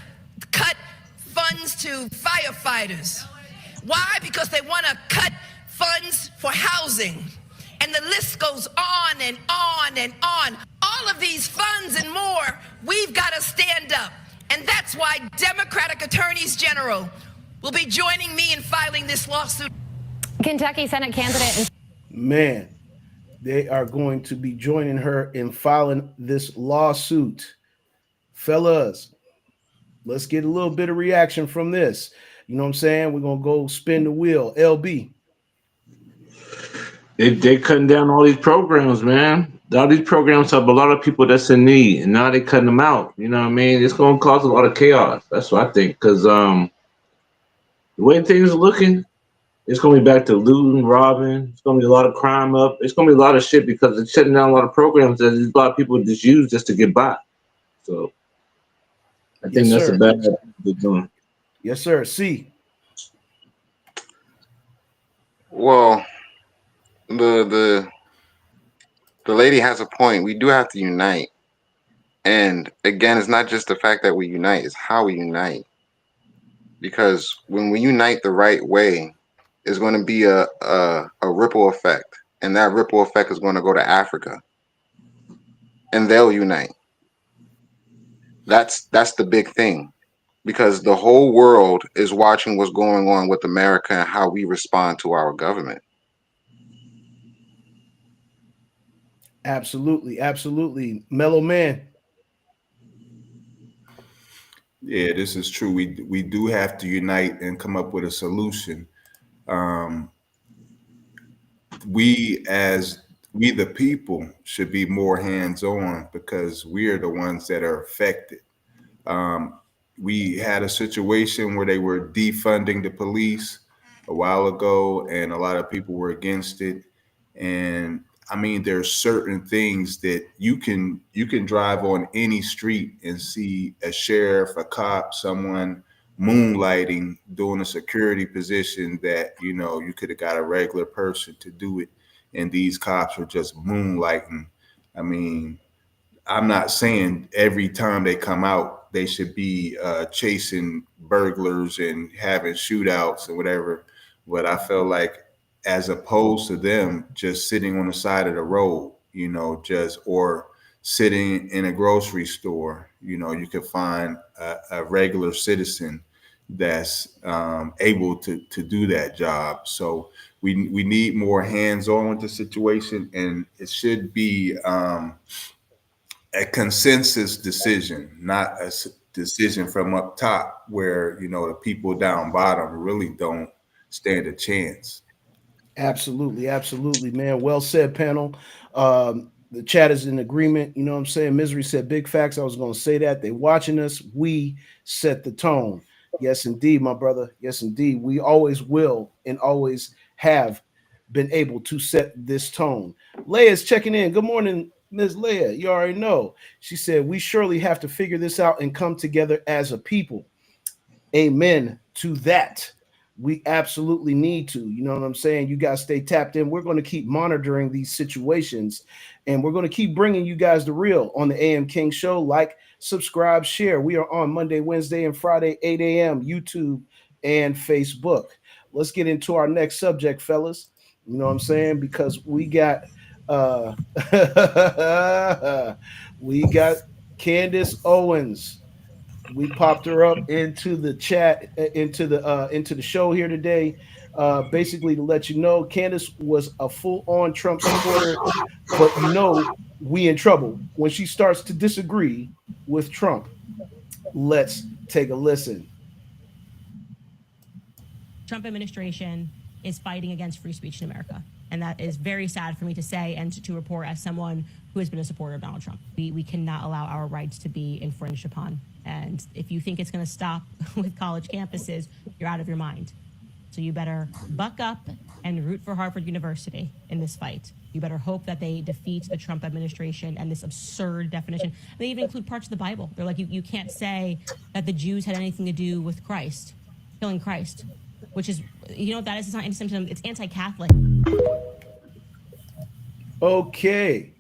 cut funds to firefighters. Why? Because they want to cut funds for housing. And the list goes on and on and on. All of these funds and more, we've got to stand up. And that's why Democratic attorneys general will be joining me in filing this lawsuit. Kentucky Senate candidate. Man, they are going to be joining her in filing this lawsuit. Fellas, let's get a little bit of reaction from this. You know what I'm saying? We're going to go spin the wheel. LB. they cutting down all these programs, man. All these programs have a lot of people that's in need, and now they cutting them out. You know what I mean? It's going to cause a lot of chaos. That's what I think. Because the way things are looking, it's going to be back to looting, robbing. It's going to be a lot of crime up. It's going to be a lot of shit because it's shutting down a lot of programs that a lot of people just use just to get by. So I think that's a bad thing they're doing. Yes, sir. C. Well, the lady has a point. We do have to unite. And again, it's not just the fact that we unite, it's how we unite. Because when we unite the right way, it's going to be a ripple effect. And that ripple effect is going to go to Africa. and they'll unite. That's the big thing, because the whole world is watching what's going on with America and how we respond to our government. Absolutely, absolutely. Mellow man. Yeah, this is true. We do have to unite and come up with a solution. Um, we the people should be more hands on because we are the ones that are affected. Um, we had a situation where they were defunding the police a while ago, and a lot of people were against it. And I mean, there's certain things that you can drive on any street and see a sheriff, a cop, someone moonlighting doing a security position that you could have got a regular person to do it, and these cops are just moonlighting. I mean, I'm not saying every time they come out they should be chasing burglars and having shootouts or whatever, but I feel like as opposed to them just sitting on the side of the road, just or sitting in a grocery store, you could find a regular citizen that's able to do that job. So we need more hands on with the situation, and it should be. A consensus decision, not a decision from up top where the people down bottom really don't stand a chance. Absolutely, absolutely, man. Well said, panel. The chat is in agreement. You know what I'm saying? Misery said big facts. I was going to say that. They watching us. We set the tone. Yes, indeed, my brother. Yes, indeed. We always will and always have been able to set this tone. Leia's checking in. Good morning, Ms. Leia. You already know. She said, we surely have to figure this out and come together as a people. Amen to that. We absolutely need to. You know what I'm saying? You guys stay tapped in. We're going to keep monitoring these situations, and we're going to keep bringing you guys the real on the AM King Show. Like, subscribe, share. We are on Monday, Wednesday, and Friday, 8 a.m., YouTube and Facebook. Let's get into our next subject, fellas. You know what I'm saying? Because we got we got Candace Owens. We popped her up into the chat, into the show here today, basically to let you know Candace was a full-on Trump supporter, but we in trouble when she starts to disagree with Trump. Let's take a listen. Trump administration is fighting against free speech in America. And that is very sad for me to say and to report as someone who has been a supporter of Donald Trump. We cannot allow our rights to be infringed upon. And if you think it's going to stop with college campuses, you're out of your mind. So you better buck up and root for Harvard University in this fight. You better hope that they defeat the Trump administration and this absurd definition. They even include parts of the Bible. They're like, you can't say that the Jews had anything to do with Christ, killing Christ, which is, that is not anti-Semitism, it's anti-Catholic. Okay.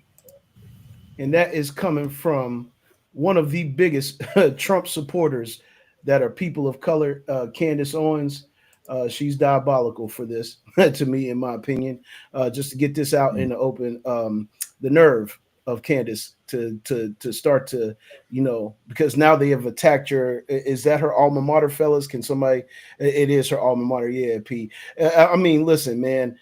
And that is coming from one of the biggest Trump supporters that are people of color, Candace Owens. She's diabolical for this, to me, in my opinion. Just to get this out in the open, the nerve of Candace to start to, because now they have attacked her. Is that her alma mater, fellas? Can somebody? It is her alma mater. Yeah, P. I mean, listen, man.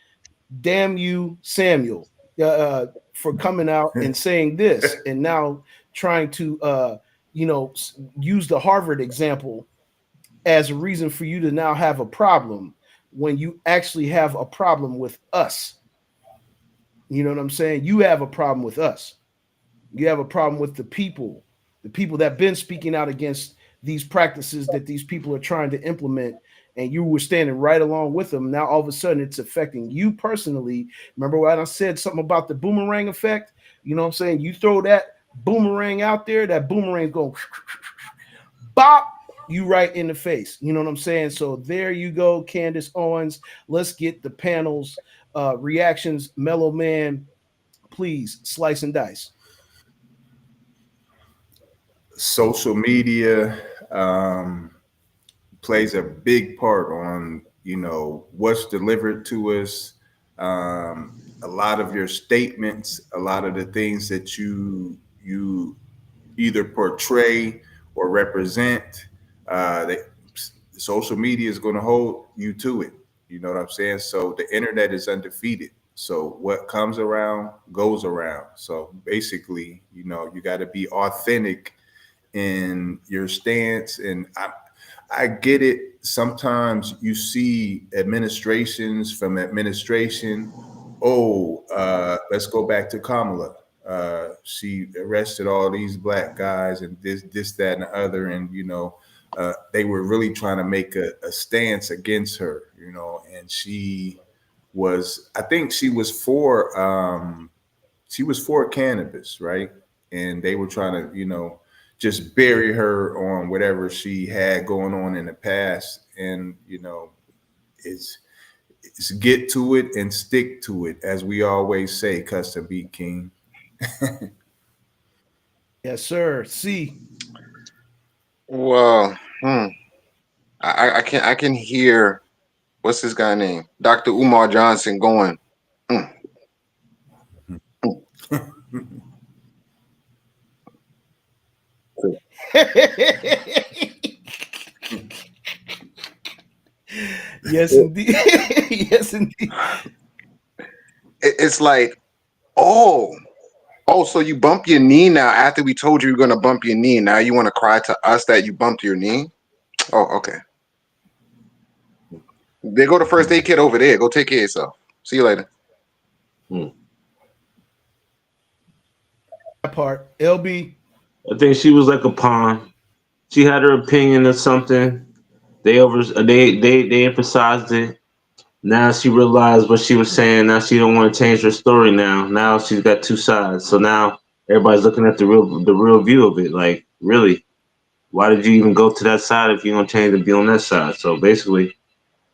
Damn you, Samuel, for coming out and saying this, and now trying to, use the Harvard example as a reason for you to now have a problem when you actually have a problem with us. You know what I'm saying? You have a problem with us. You have a problem with the people that been speaking out against these practices that these people are trying to implement, and you were standing right along with them. Now all of a sudden it's affecting you personally. Remember when I said something about the boomerang effect? You know what I'm saying? You throw that boomerang out there, that boomerang go bop you right in the face. You know what I'm saying? So there you go, Candace Owens. Let's get the panel's reactions. Mellow man, please slice and dice. Social media plays a big part on what's delivered to us. A lot of your statements, a lot of the things that you you either portray or represent, they, social media is going to hold you to it. You know what I'm saying? So the internet is undefeated. So what comes around goes around. So basically, you know, you got to be authentic in your stance. And I get it. Sometimes you see administrations from administration. Oh, let's go back to Kamala. She arrested all these black guys and this, that, and the other, and you know, they were really trying to make a stance against her. You know, and she was, I think she was for cannabis, right? And they were trying to, you know, just bury her on whatever she had going on in the past. And, you know, it's get to it and stick to it, as we always say, Custom Beat King. Yes, sir. C. Well, I can hear what's this guy name? Dr. Umar Johnson going. Mm, Yes, indeed. Yes, indeed. it's like, oh, so you bump your knee now after we told you you're gonna bump your knee. Now you want to cry to us that you bumped your knee? Oh, okay. There go the first aid kit over there. Go take care of yourself. See you later. That part. LB. I think she was like a pawn. She had her opinion of something. They emphasized it. Now she realized what she was saying. Now she don't want to change her story. Now she's got two sides. So now everybody's looking at the real view of it. Like, really, why did you even go to that side if you're gonna change to be on that side? So basically,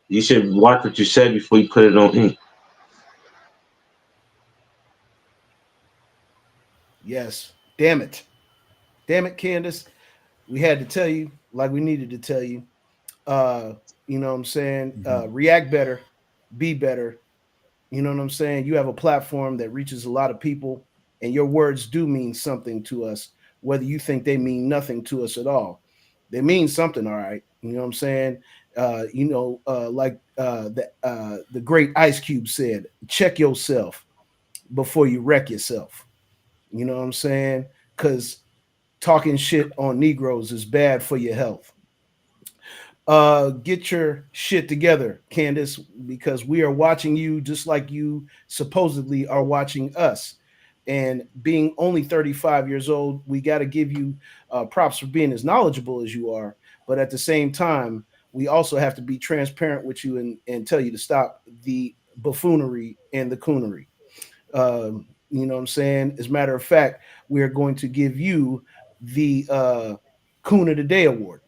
you should watch what you said before you put it on ink. Yes. Damn it. Damn it, Candace. We had to tell you like we needed to tell you. You know what I'm saying? React better, be better. You know what I'm saying? You have a platform that reaches a lot of people, and your words do mean something to us, whether you think they mean nothing to us at all. They mean something, all right. You know what I'm saying? Like the great Ice Cube said, check yourself before you wreck yourself. You know what I'm saying? Because talking shit on Negroes is bad for your health. Get your shit together, Candace, because we are watching you just like you supposedly are watching us. And being only 35 years old, we got to give you props for being as knowledgeable as you are. But at the same time, we also have to be transparent with you and tell you to stop the buffoonery and the coonery. You know what I'm saying? As a matter of fact, we are going to give you the Coon of the Day award.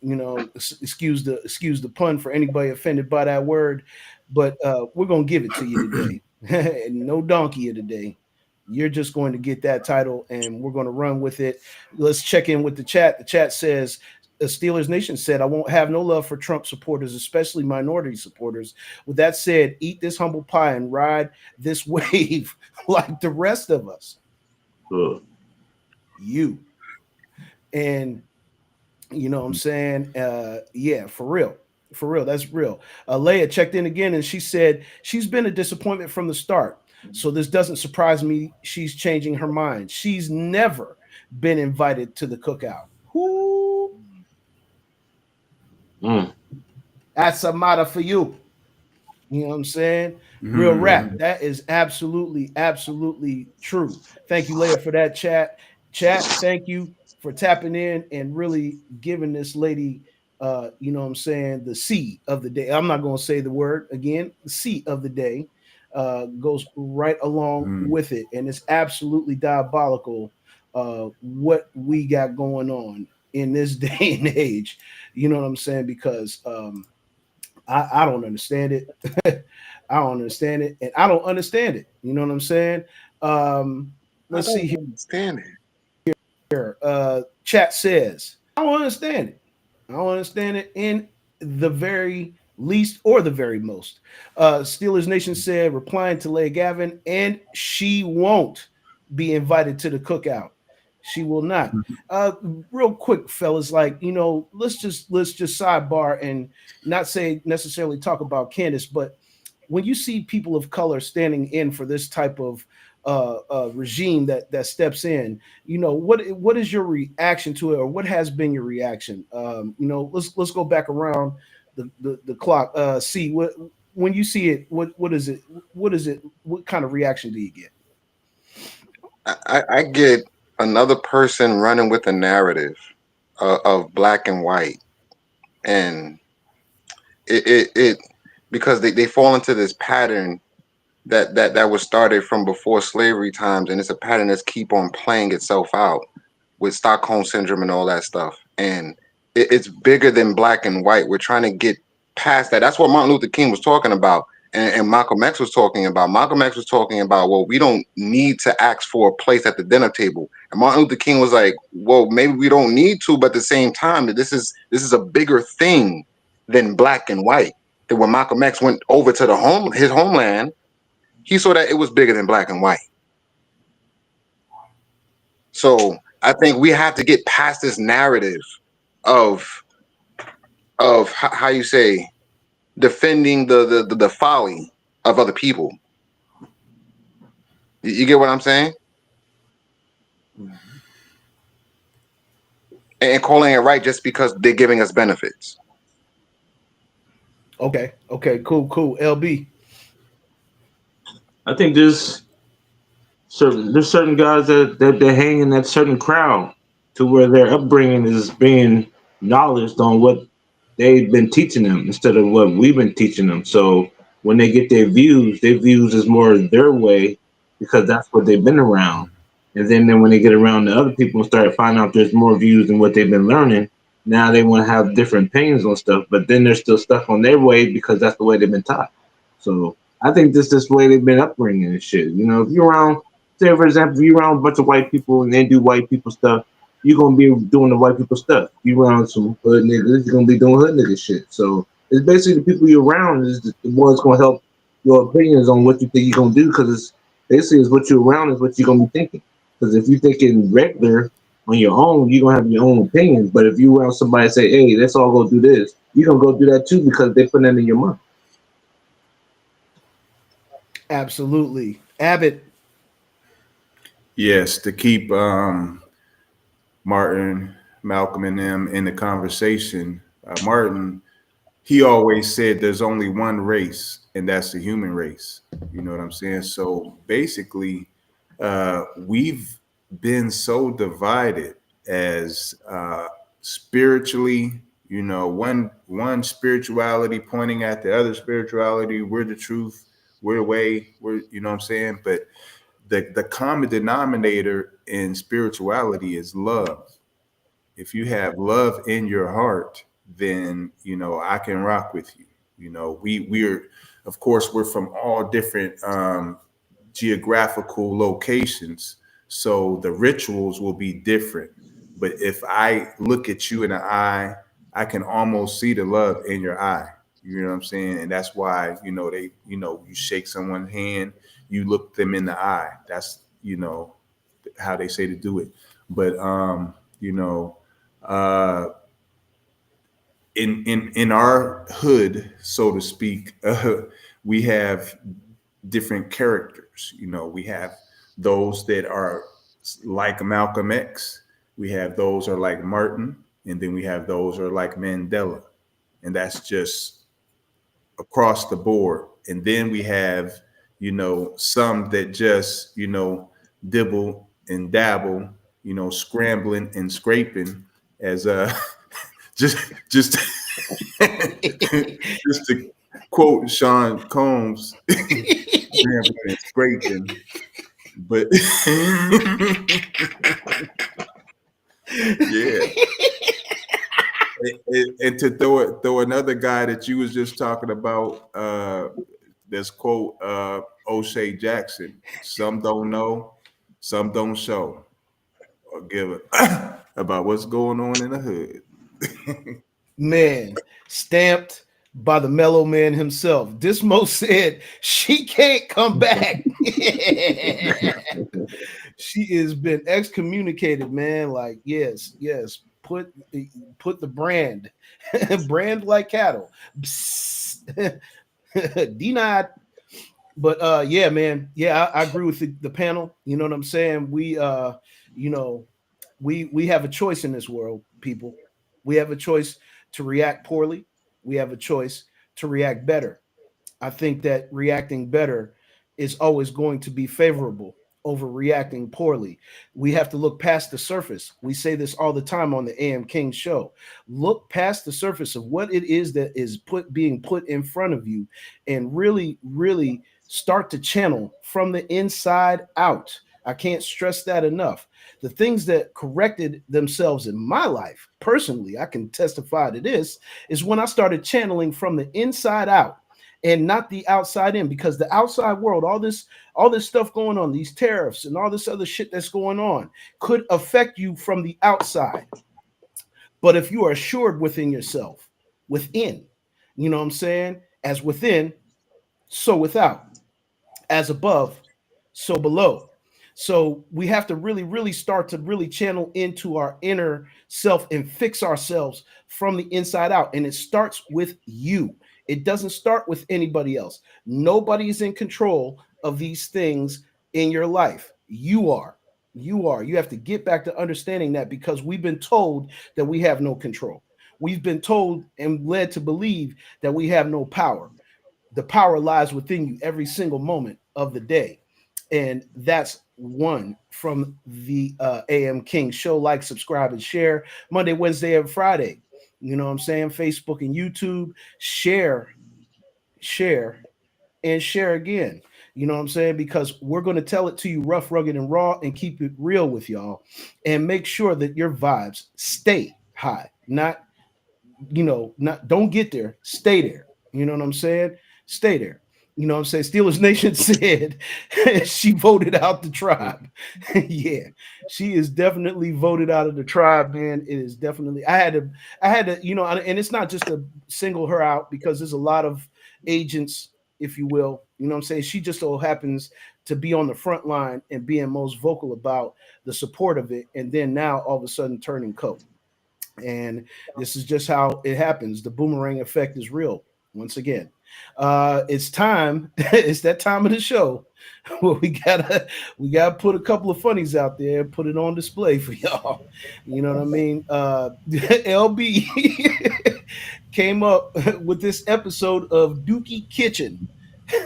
You know, excuse the pun for anybody offended by that word, but we're gonna give it to you today. No donkey of the day. You're just going to get that title, and we're going to run with it. Let's check in with the chat. The chat says, Steelers Nation said, I won't have no love for Trump supporters, especially minority supporters. With that said, eat this humble pie and ride this wave like the rest of us. You. And you know what I'm saying? Yeah, for real. For real. That's real. Leia checked in again and she said she's been a disappointment from the start. So this doesn't surprise me. She's changing her mind. She's never been invited to the cookout. Whoo. That's a matter for you. You know what I'm saying? Real rap. That is absolutely, absolutely true. Thank you, Leia, for that chat. Chat, thank you for tapping in and really giving this lady, you know what I'm saying, the C of the day. I'm not going to say the word again. The C of the day goes right along with it. And it's absolutely diabolical what we got going on in this day and age. You know what I'm saying? Because I don't understand it. I don't understand it, and I don't understand it. You know what I'm saying? Let's see here. Understand Here, chat says I don't understand it. I don't understand it in the very least or the very most. Steelers Nation said, replying to Leigh Gavin, and she won't be invited to the cookout. She will not. Real quick, fellas, like, you know, let's just sidebar and not say necessarily talk about Candace, but when you see people of color standing in for this type of regime that steps in, you know, what is your reaction to it, or what has been your reaction? You know, let's go back around the clock. See what when you see it, what is it? What is it? What kind of reaction do you get? I get another person running with a narrative of black and white, and it because they fall into this pattern that was started from before slavery times, and it's a pattern that's keep on playing itself out with Stockholm syndrome and all that stuff. And it's bigger than black and white. We're trying to get past that. That's what Martin Luther King was talking about, and Malcolm X was talking about. Malcolm X was talking about, well, we don't need to ask for a place at the dinner table. And Martin Luther King was like, well, maybe we don't need to, but at the same time, that this is a bigger thing than black and white. That when Malcolm X went over to his homeland, he saw that it was bigger than black and white. So I think we have to get past this narrative of how you say defending the folly of other people. You get what I'm saying? And calling it right just because they're giving us benefits. Okay, cool. LB. I think there's certain guys that they hang in that certain crowd to where their upbringing is being knowledged on what they've been teaching them instead of what we've been teaching them. So when they get their views is more their way because that's what they've been around. And then when they get around the other people and start finding out there's more views than what they've been learning, now they want to have different opinions on stuff, but then they're still stuck on their way because that's the way they've been taught. So I think this way they've been upbringing and shit. You know, if you're around, say for example, if you're around a bunch of white people and they do white people stuff, you're gonna be doing the white people stuff. You around some hood niggas, you're gonna be doing hood nigga shit. So it's basically the people you're around is the ones gonna help your opinions on what you think you're gonna do because it's basically is what you're around is what you're gonna be thinking. Because if you're thinking regular on your own, you're gonna have your own opinions. But if you around somebody say, hey, let's all go do this, you're gonna go do that too because they put that in your mind. Absolutely. Abbott. Yes, to keep Martin, Malcolm, and them in the conversation. Martin, he always said there's only one race, and that's the human race. You know what I'm saying? So basically, we've been so divided as spiritually, you know, one spirituality pointing at the other spirituality. We're the truth, we're the way, you know what I'm saying? But the common denominator in spirituality is love. If you have love in your heart, then, you know, I can rock with you. You know, we're, of course, we're from all different geographical locations. So the rituals will be different. But if I look at you in the eye, I can almost see the love in your eye. You know what I'm saying? And that's why, you know, you shake someone's hand, you look them in the eye. That's, you know, how they say to do it. But, you know, in our hood, so to speak, we have different characters. You know, we have those that are like Malcolm X. We have those are like Martin, and then we have those are like Mandela, and that's just across the board. And then we have, you know, some that just, you know, dibble and dabble, you know, scrambling and scraping as just just to quote Sean Combs, scrambling and scraping. But yeah. And to throw another guy that you was just talking about, this quote, O'Shea Jackson: "Some don't know, some don't show, or give it about what's going on in the hood." Man, stamped by the Mellow Man himself. Dismo said she can't come back. She has been excommunicated, man. Like, yes, put the brand, brand like cattle. Denied. But yeah, man. Yeah, I agree with the panel. You know what I'm saying? We we have a choice in this world, people. We have a choice to react poorly. We have a choice to react better. I think that reacting better is always going to be favorable over reacting poorly. We have to look past the surface. We say this all the time on the AM King show. Look past the surface of what it is that is being put in front of you and really, really start to channel from the inside out. I can't stress that enough. The things that corrected themselves in my life, personally, I can testify to this, is when I started channeling from the inside out and not the outside in, because the outside world, all this stuff going on, these tariffs and all this other shit that's going on, could affect you from the outside. But if you are assured within yourself, within, you know what I'm saying? As within, so without. As above, so below. So we have to really, really start to really channel into our inner self and fix ourselves from the inside out. And it starts with you. It doesn't start with anybody else. Nobody is in control of these things in your life. You are. You are. You have to get back to understanding that, because we've been told that we have no control. We've been told and led to believe that we have no power. The power lies within you every single moment of the day. And that's one from the AM King show. Like, subscribe, and share Monday, Wednesday, and Friday. You know what I'm saying? Facebook and YouTube. Share, and share again. You know what I'm saying? Because we're going to tell it to you rough, rugged, and raw, and keep it real with y'all. And make sure that your vibes stay high. Not, don't get there. Stay there. You know what I'm saying? Stay there. You know what I'm saying? Steelers Nation said she voted out the tribe. Yeah, she is definitely voted out of the tribe, man. It is definitely, I had to, and it's not just to single her out, because there's a lot of agents, if you will. You know what I'm saying? She just so happens to be on the front line and being most vocal about the support of it. And then now all of a sudden turning coat. And this is just how it happens. The boomerang effect is real. Once again, it's time. It's that time of the show where we gotta put a couple of funnies out there, put it on display for y'all. You know what I mean? LB came up with this episode of Dookie Kitchen.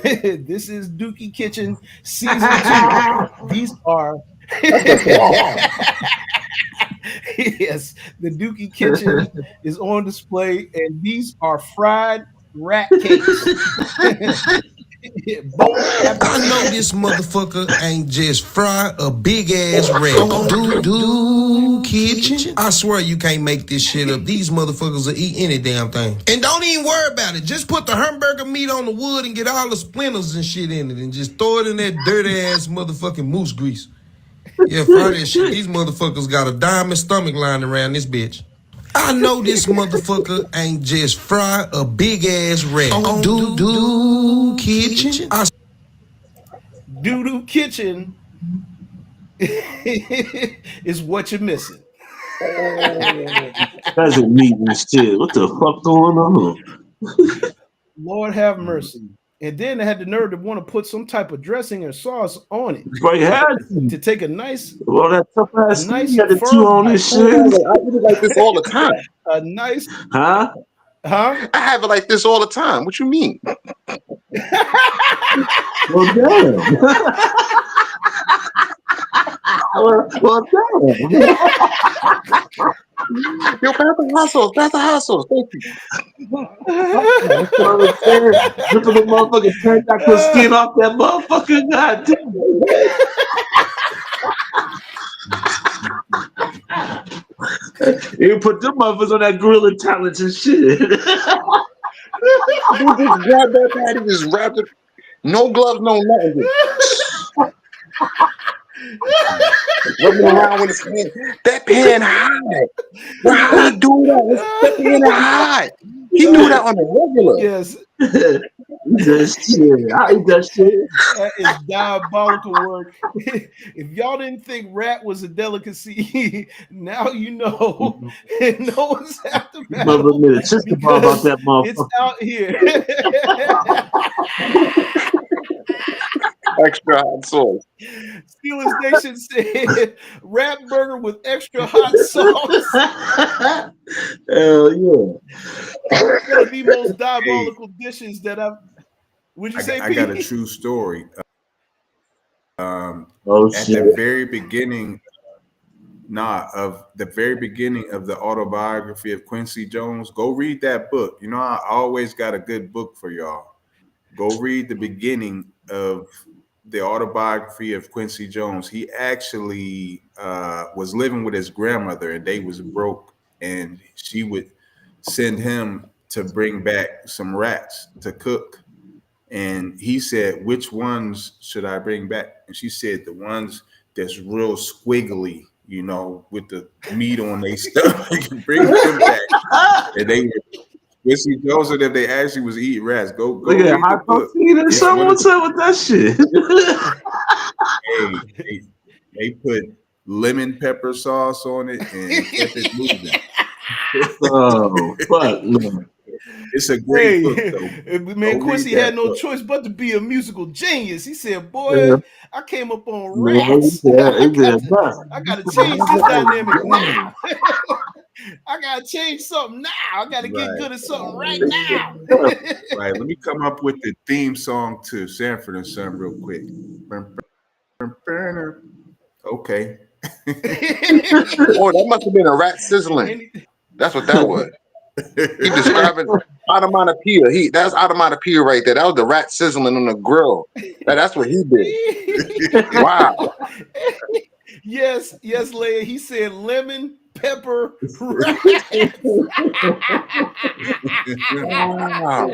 This is Dookie Kitchen season 2. These are yes, the Dookie Kitchen is on display, and these are fried rat cakes. I know this motherfucker ain't just fry a big ass rat. Do kitchen. I swear you can't make this shit up. These motherfuckers will eat any damn thing. And don't even worry about it. Just put the hamburger meat on the wood and get all the splinters and shit in it, and just throw it in that dirty ass motherfucking moose grease. Yeah, fry that shit. These motherfuckers got a diamond stomach line around this bitch. I know this motherfucker ain't just fry a big ass rat. Do kitchen. Doo-doo kitchen is what you're missing. Pheasant meat and shit. What the fuck going on? Lord have mercy. And then they had the nerve to want to put some type of dressing or sauce on it. Right, had to take a nice, well, that tough ass nice you got the two on this shit. I do it like this all the time. A nice, huh? I have it like this all the time. What you mean? Well, damn. well, damn. Yo, pass the hustles. Pass the hustles. Thank you. Ripping the motherfucking pterodactyl skin off that motherfucker. God damn. You put them motherfuckers on that grilling talents and shit. You just grab that patty, just wrap it. No gloves, no nothing. Rubbing around with his hand. That pan high. Well, how he do that? That pan high. He do that on the regular. Yes. That shit. I eat that shit. That is diabolical work. If y'all didn't think rat was a delicacy, now you know. And no one's half the Mother battle made a sister bar about because that it's motherfucker. out here. Extra hot sauce. Steelers Nation said rat burger with extra hot sauce. Hell yeah. One of the most Hey, diabolical dishes that I've. Would you say, I got a Pete? true story. Oh At shit. the very beginning, of the very beginning of the autobiography of Quincy Jones, go read that book. You know, I always got a good book for y'all. Go read the beginning of the autobiography of Quincy Jones. He actually was living with his grandmother, and they was broke, and she would send him to bring back some rats to cook. And he said, "Which ones should I bring back?" And she said, "The ones that's real squiggly, you know, with the meat on their stomach." Bring them back. And they were Quincy Jones said if they actually was eating rats. Go Look at read the high book. protein or It's something. one of What's the up with that shit? they put lemon pepper sauce on it and kept it moving. Oh fuck no. It's a great book though. Hey, man, Go read Quincy had that no book. choice but to be a musical genius. He said, Yeah. "Boy, I came up on Man, rats. I got to change this dynamic now. I got to change something now. I got to get Right. good at something right now." Right. Let me come up with the theme song to Sanford and Son real quick. Okay. Oh, that must have been a rat sizzling. That's what that was. He describing onomatopoeia. That's onomatopoeia right there. That was the rat sizzling on the grill. That's what he did. Wow. Yes, Leia. He said lemon, pepper, rats. Wow.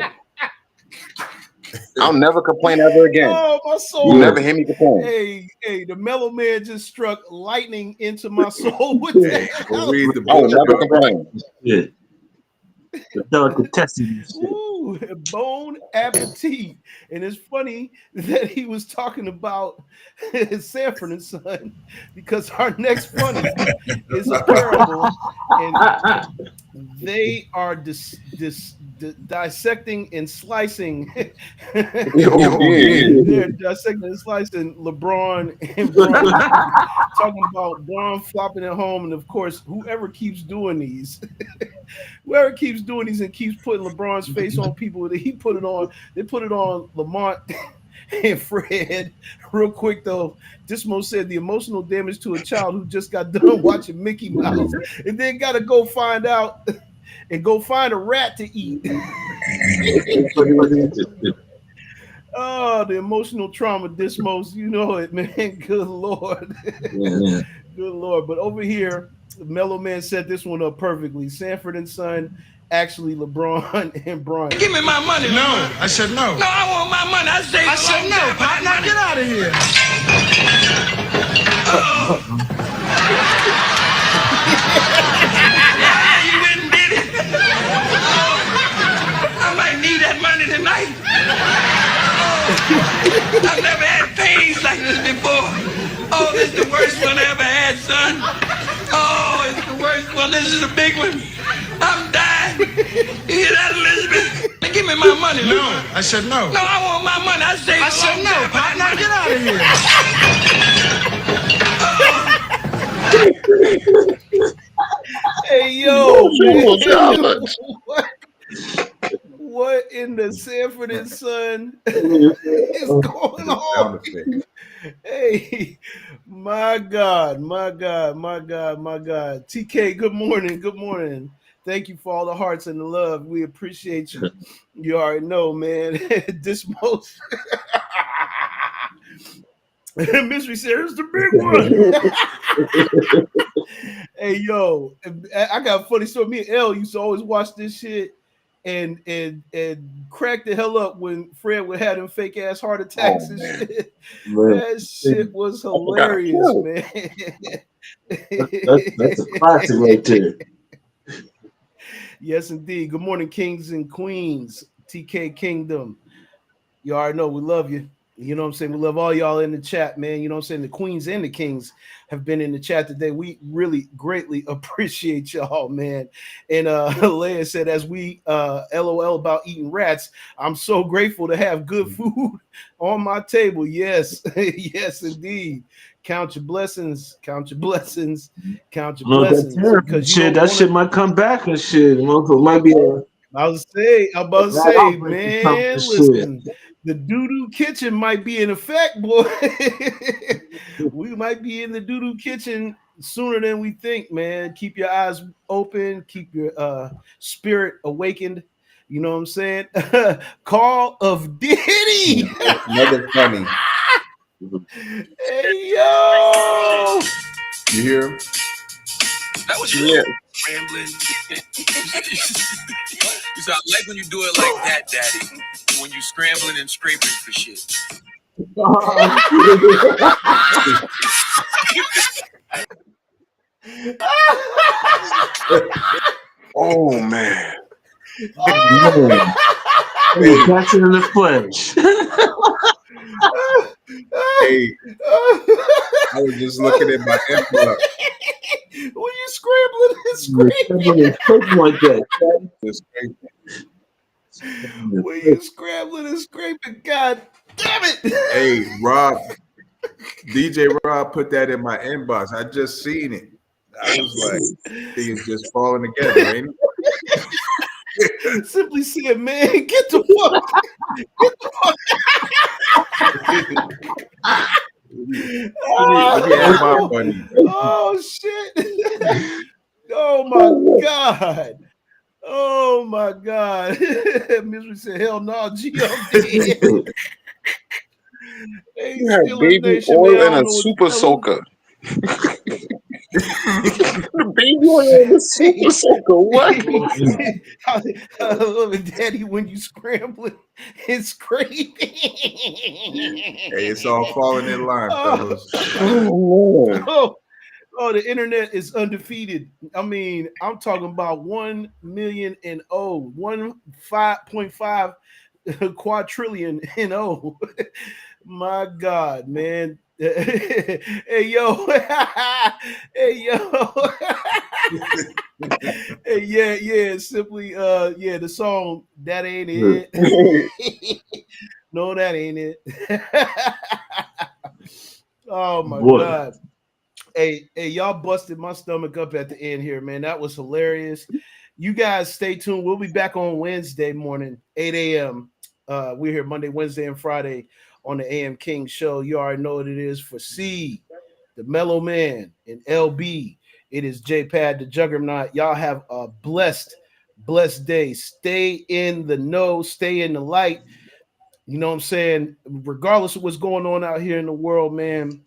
I'll never complain ever again. Oh, my soul. You never hear me complain. Hey, the Mellow Man just struck lightning into my soul with that. Go read the I will book. never complain. Yeah. The delicatessen. Ooh, bon appetit. And it's funny that he was talking about Sanford and Son because our next funny is a parable, and they are dissecting and slicing. They're dissecting and slicing LeBron and Bron, talking about Bron flopping at home, and of course, whoever keeps doing these. Whoever keeps doing these and keeps putting LeBron's face on people, they put it on Lamont and Fred. Real quick though, Dismo said the emotional damage to a child who just got done watching Mickey Mouse and then got to go find out and go find a rat to eat. Oh, the emotional trauma, Dismos, you know it, man. Good Lord. Yeah. Good Lord. But over here, Mellow Man set this one up perfectly. Sanford and Son, actually LeBron and Bron. Give me my money. No, I said no. No, I want my money. I said no, partner, get out of here. Yeah, you went and did it. I might need that money tonight. I've never had pains like this before. Oh, this is the worst one I ever had, son. Oh, it's the worst one. This is a big one. I'm dying. You hear that, Elizabeth? Give me my money. No, I said no. No, I want my money. I said no, partner, get out of here. Hey, yo, man. What in the Sanford and Son is going on? Hey, my God. TK, good morning. Thank you for all the hearts and the love. We appreciate you. You already know, man. This most Mystery Sarah's the big one. Hey, yo, I got a funny story. Me and Elle used to always watch this shit and crack the hell up when Fred would have them fake ass heart attacks and shit. Man. That shit was hilarious, man. That's a classic right there. Yes, indeed. Good morning, kings and queens. TK Kingdom. You already know we love you. You know what I'm saying? We love all y'all in the chat, man. You know what I'm saying? The queens and the kings have been in the chat today. We really greatly appreciate y'all, man. And Leia said, as we LOL about eating rats, I'm so grateful to have good food on my table. Yes, yes, indeed. Count your blessings, count your blessings, count your Look, that blessings. therapy Because you shit, don't that want to. shit might come back and shit. Motherfucker might be a I'm about to bad say, outbreak or something. man, Shit. listen, the doo-doo kitchen might be in effect, boy. We might be in the doo-doo kitchen sooner than we think, man. Keep your eyes open, keep your spirit awakened. You know what I'm saying? Call of Diddy. Another funny. Hey, yo. You hear him? That was you. Yeah. Rambling. So I like when you do it like that, Daddy. When you scrambling and scraping for shit. Oh man. Man. Hey, Catch it in the flesh. hey, I was just looking at my inbox. When you scrambling and scraping. Something like that. When you scrambling and scraping, god damn it. Hey, Rob, DJ Rob put that in my inbox. I just seen it. I was like, things just falling together, ain't it? Simply said, man, get the fuck. Get the fuck. Let me have my money. Oh shit. Oh my god. Oh my god. Misery said, hell no, G, I'm dead. Hey, You had Steelers baby Nation, oil man, I and don't a know what to super tell 'em. soaker. Baby oil and a super soaker. What? I love it, Daddy, when you scrambling and scraping. Hey, it's all falling in line, fellas. Oh man. Oh, the internet is undefeated. I mean, I'm talking about 1 million and 5.5 quadrillion and My God, man. Hey yo, hey yo. Hey, yeah, simply yeah, the song That Ain't It. No, that ain't it. Oh my Boy. god. Hey, y'all busted my stomach up at the end here, man. That was hilarious. You guys stay tuned. We'll be back on Wednesday morning, 8 a.m. We're here Monday, Wednesday, and Friday on the AM King Show. You already know what it is for C, the Mellow Man, and LB. It is J-Pad, the Juggernaut. Y'all have a blessed day. Stay in the know, stay in the light. You know what I'm saying? Regardless of what's going on out here in the world, man,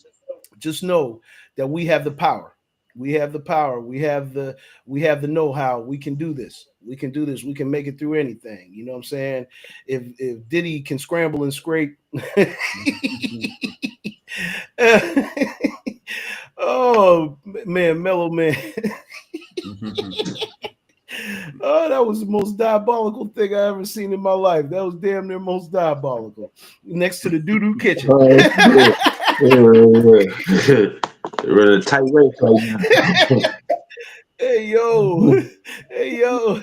just know that we have the power. We have the power. We have the know-how. We can do this. We can do this. We can make it through anything. You know what I'm saying? If Diddy can scramble and scrape. Oh man, Mellow Man. Oh, that was the most diabolical thing I ever seen in my life. That was damn near most diabolical. Next to the doo-doo kitchen. We're in a tight race right now. Hey yo. Hey yo.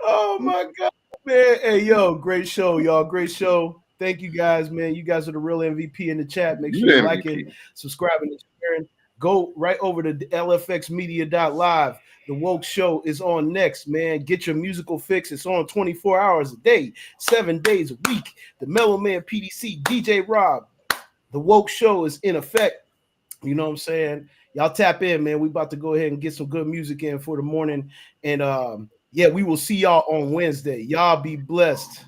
Oh my god, man. Hey yo, great show, y'all. Great show. Thank you guys, man. You guys are the real MVP in the chat. Make sure You you're MVP. liking, subscribing, and sharing. Go right over to lfxmedia.live. The Woke Show is on next, man. Get your musical fix. It's on 24 hours a day, 7 days a week. The Mellow Man PDC, DJ Rob. The Woke Show is in effect. You know what I'm saying? Y'all tap in, man. We about to go ahead and get some good music in for the morning. And yeah, we will see y'all on Wednesday. Y'all be blessed.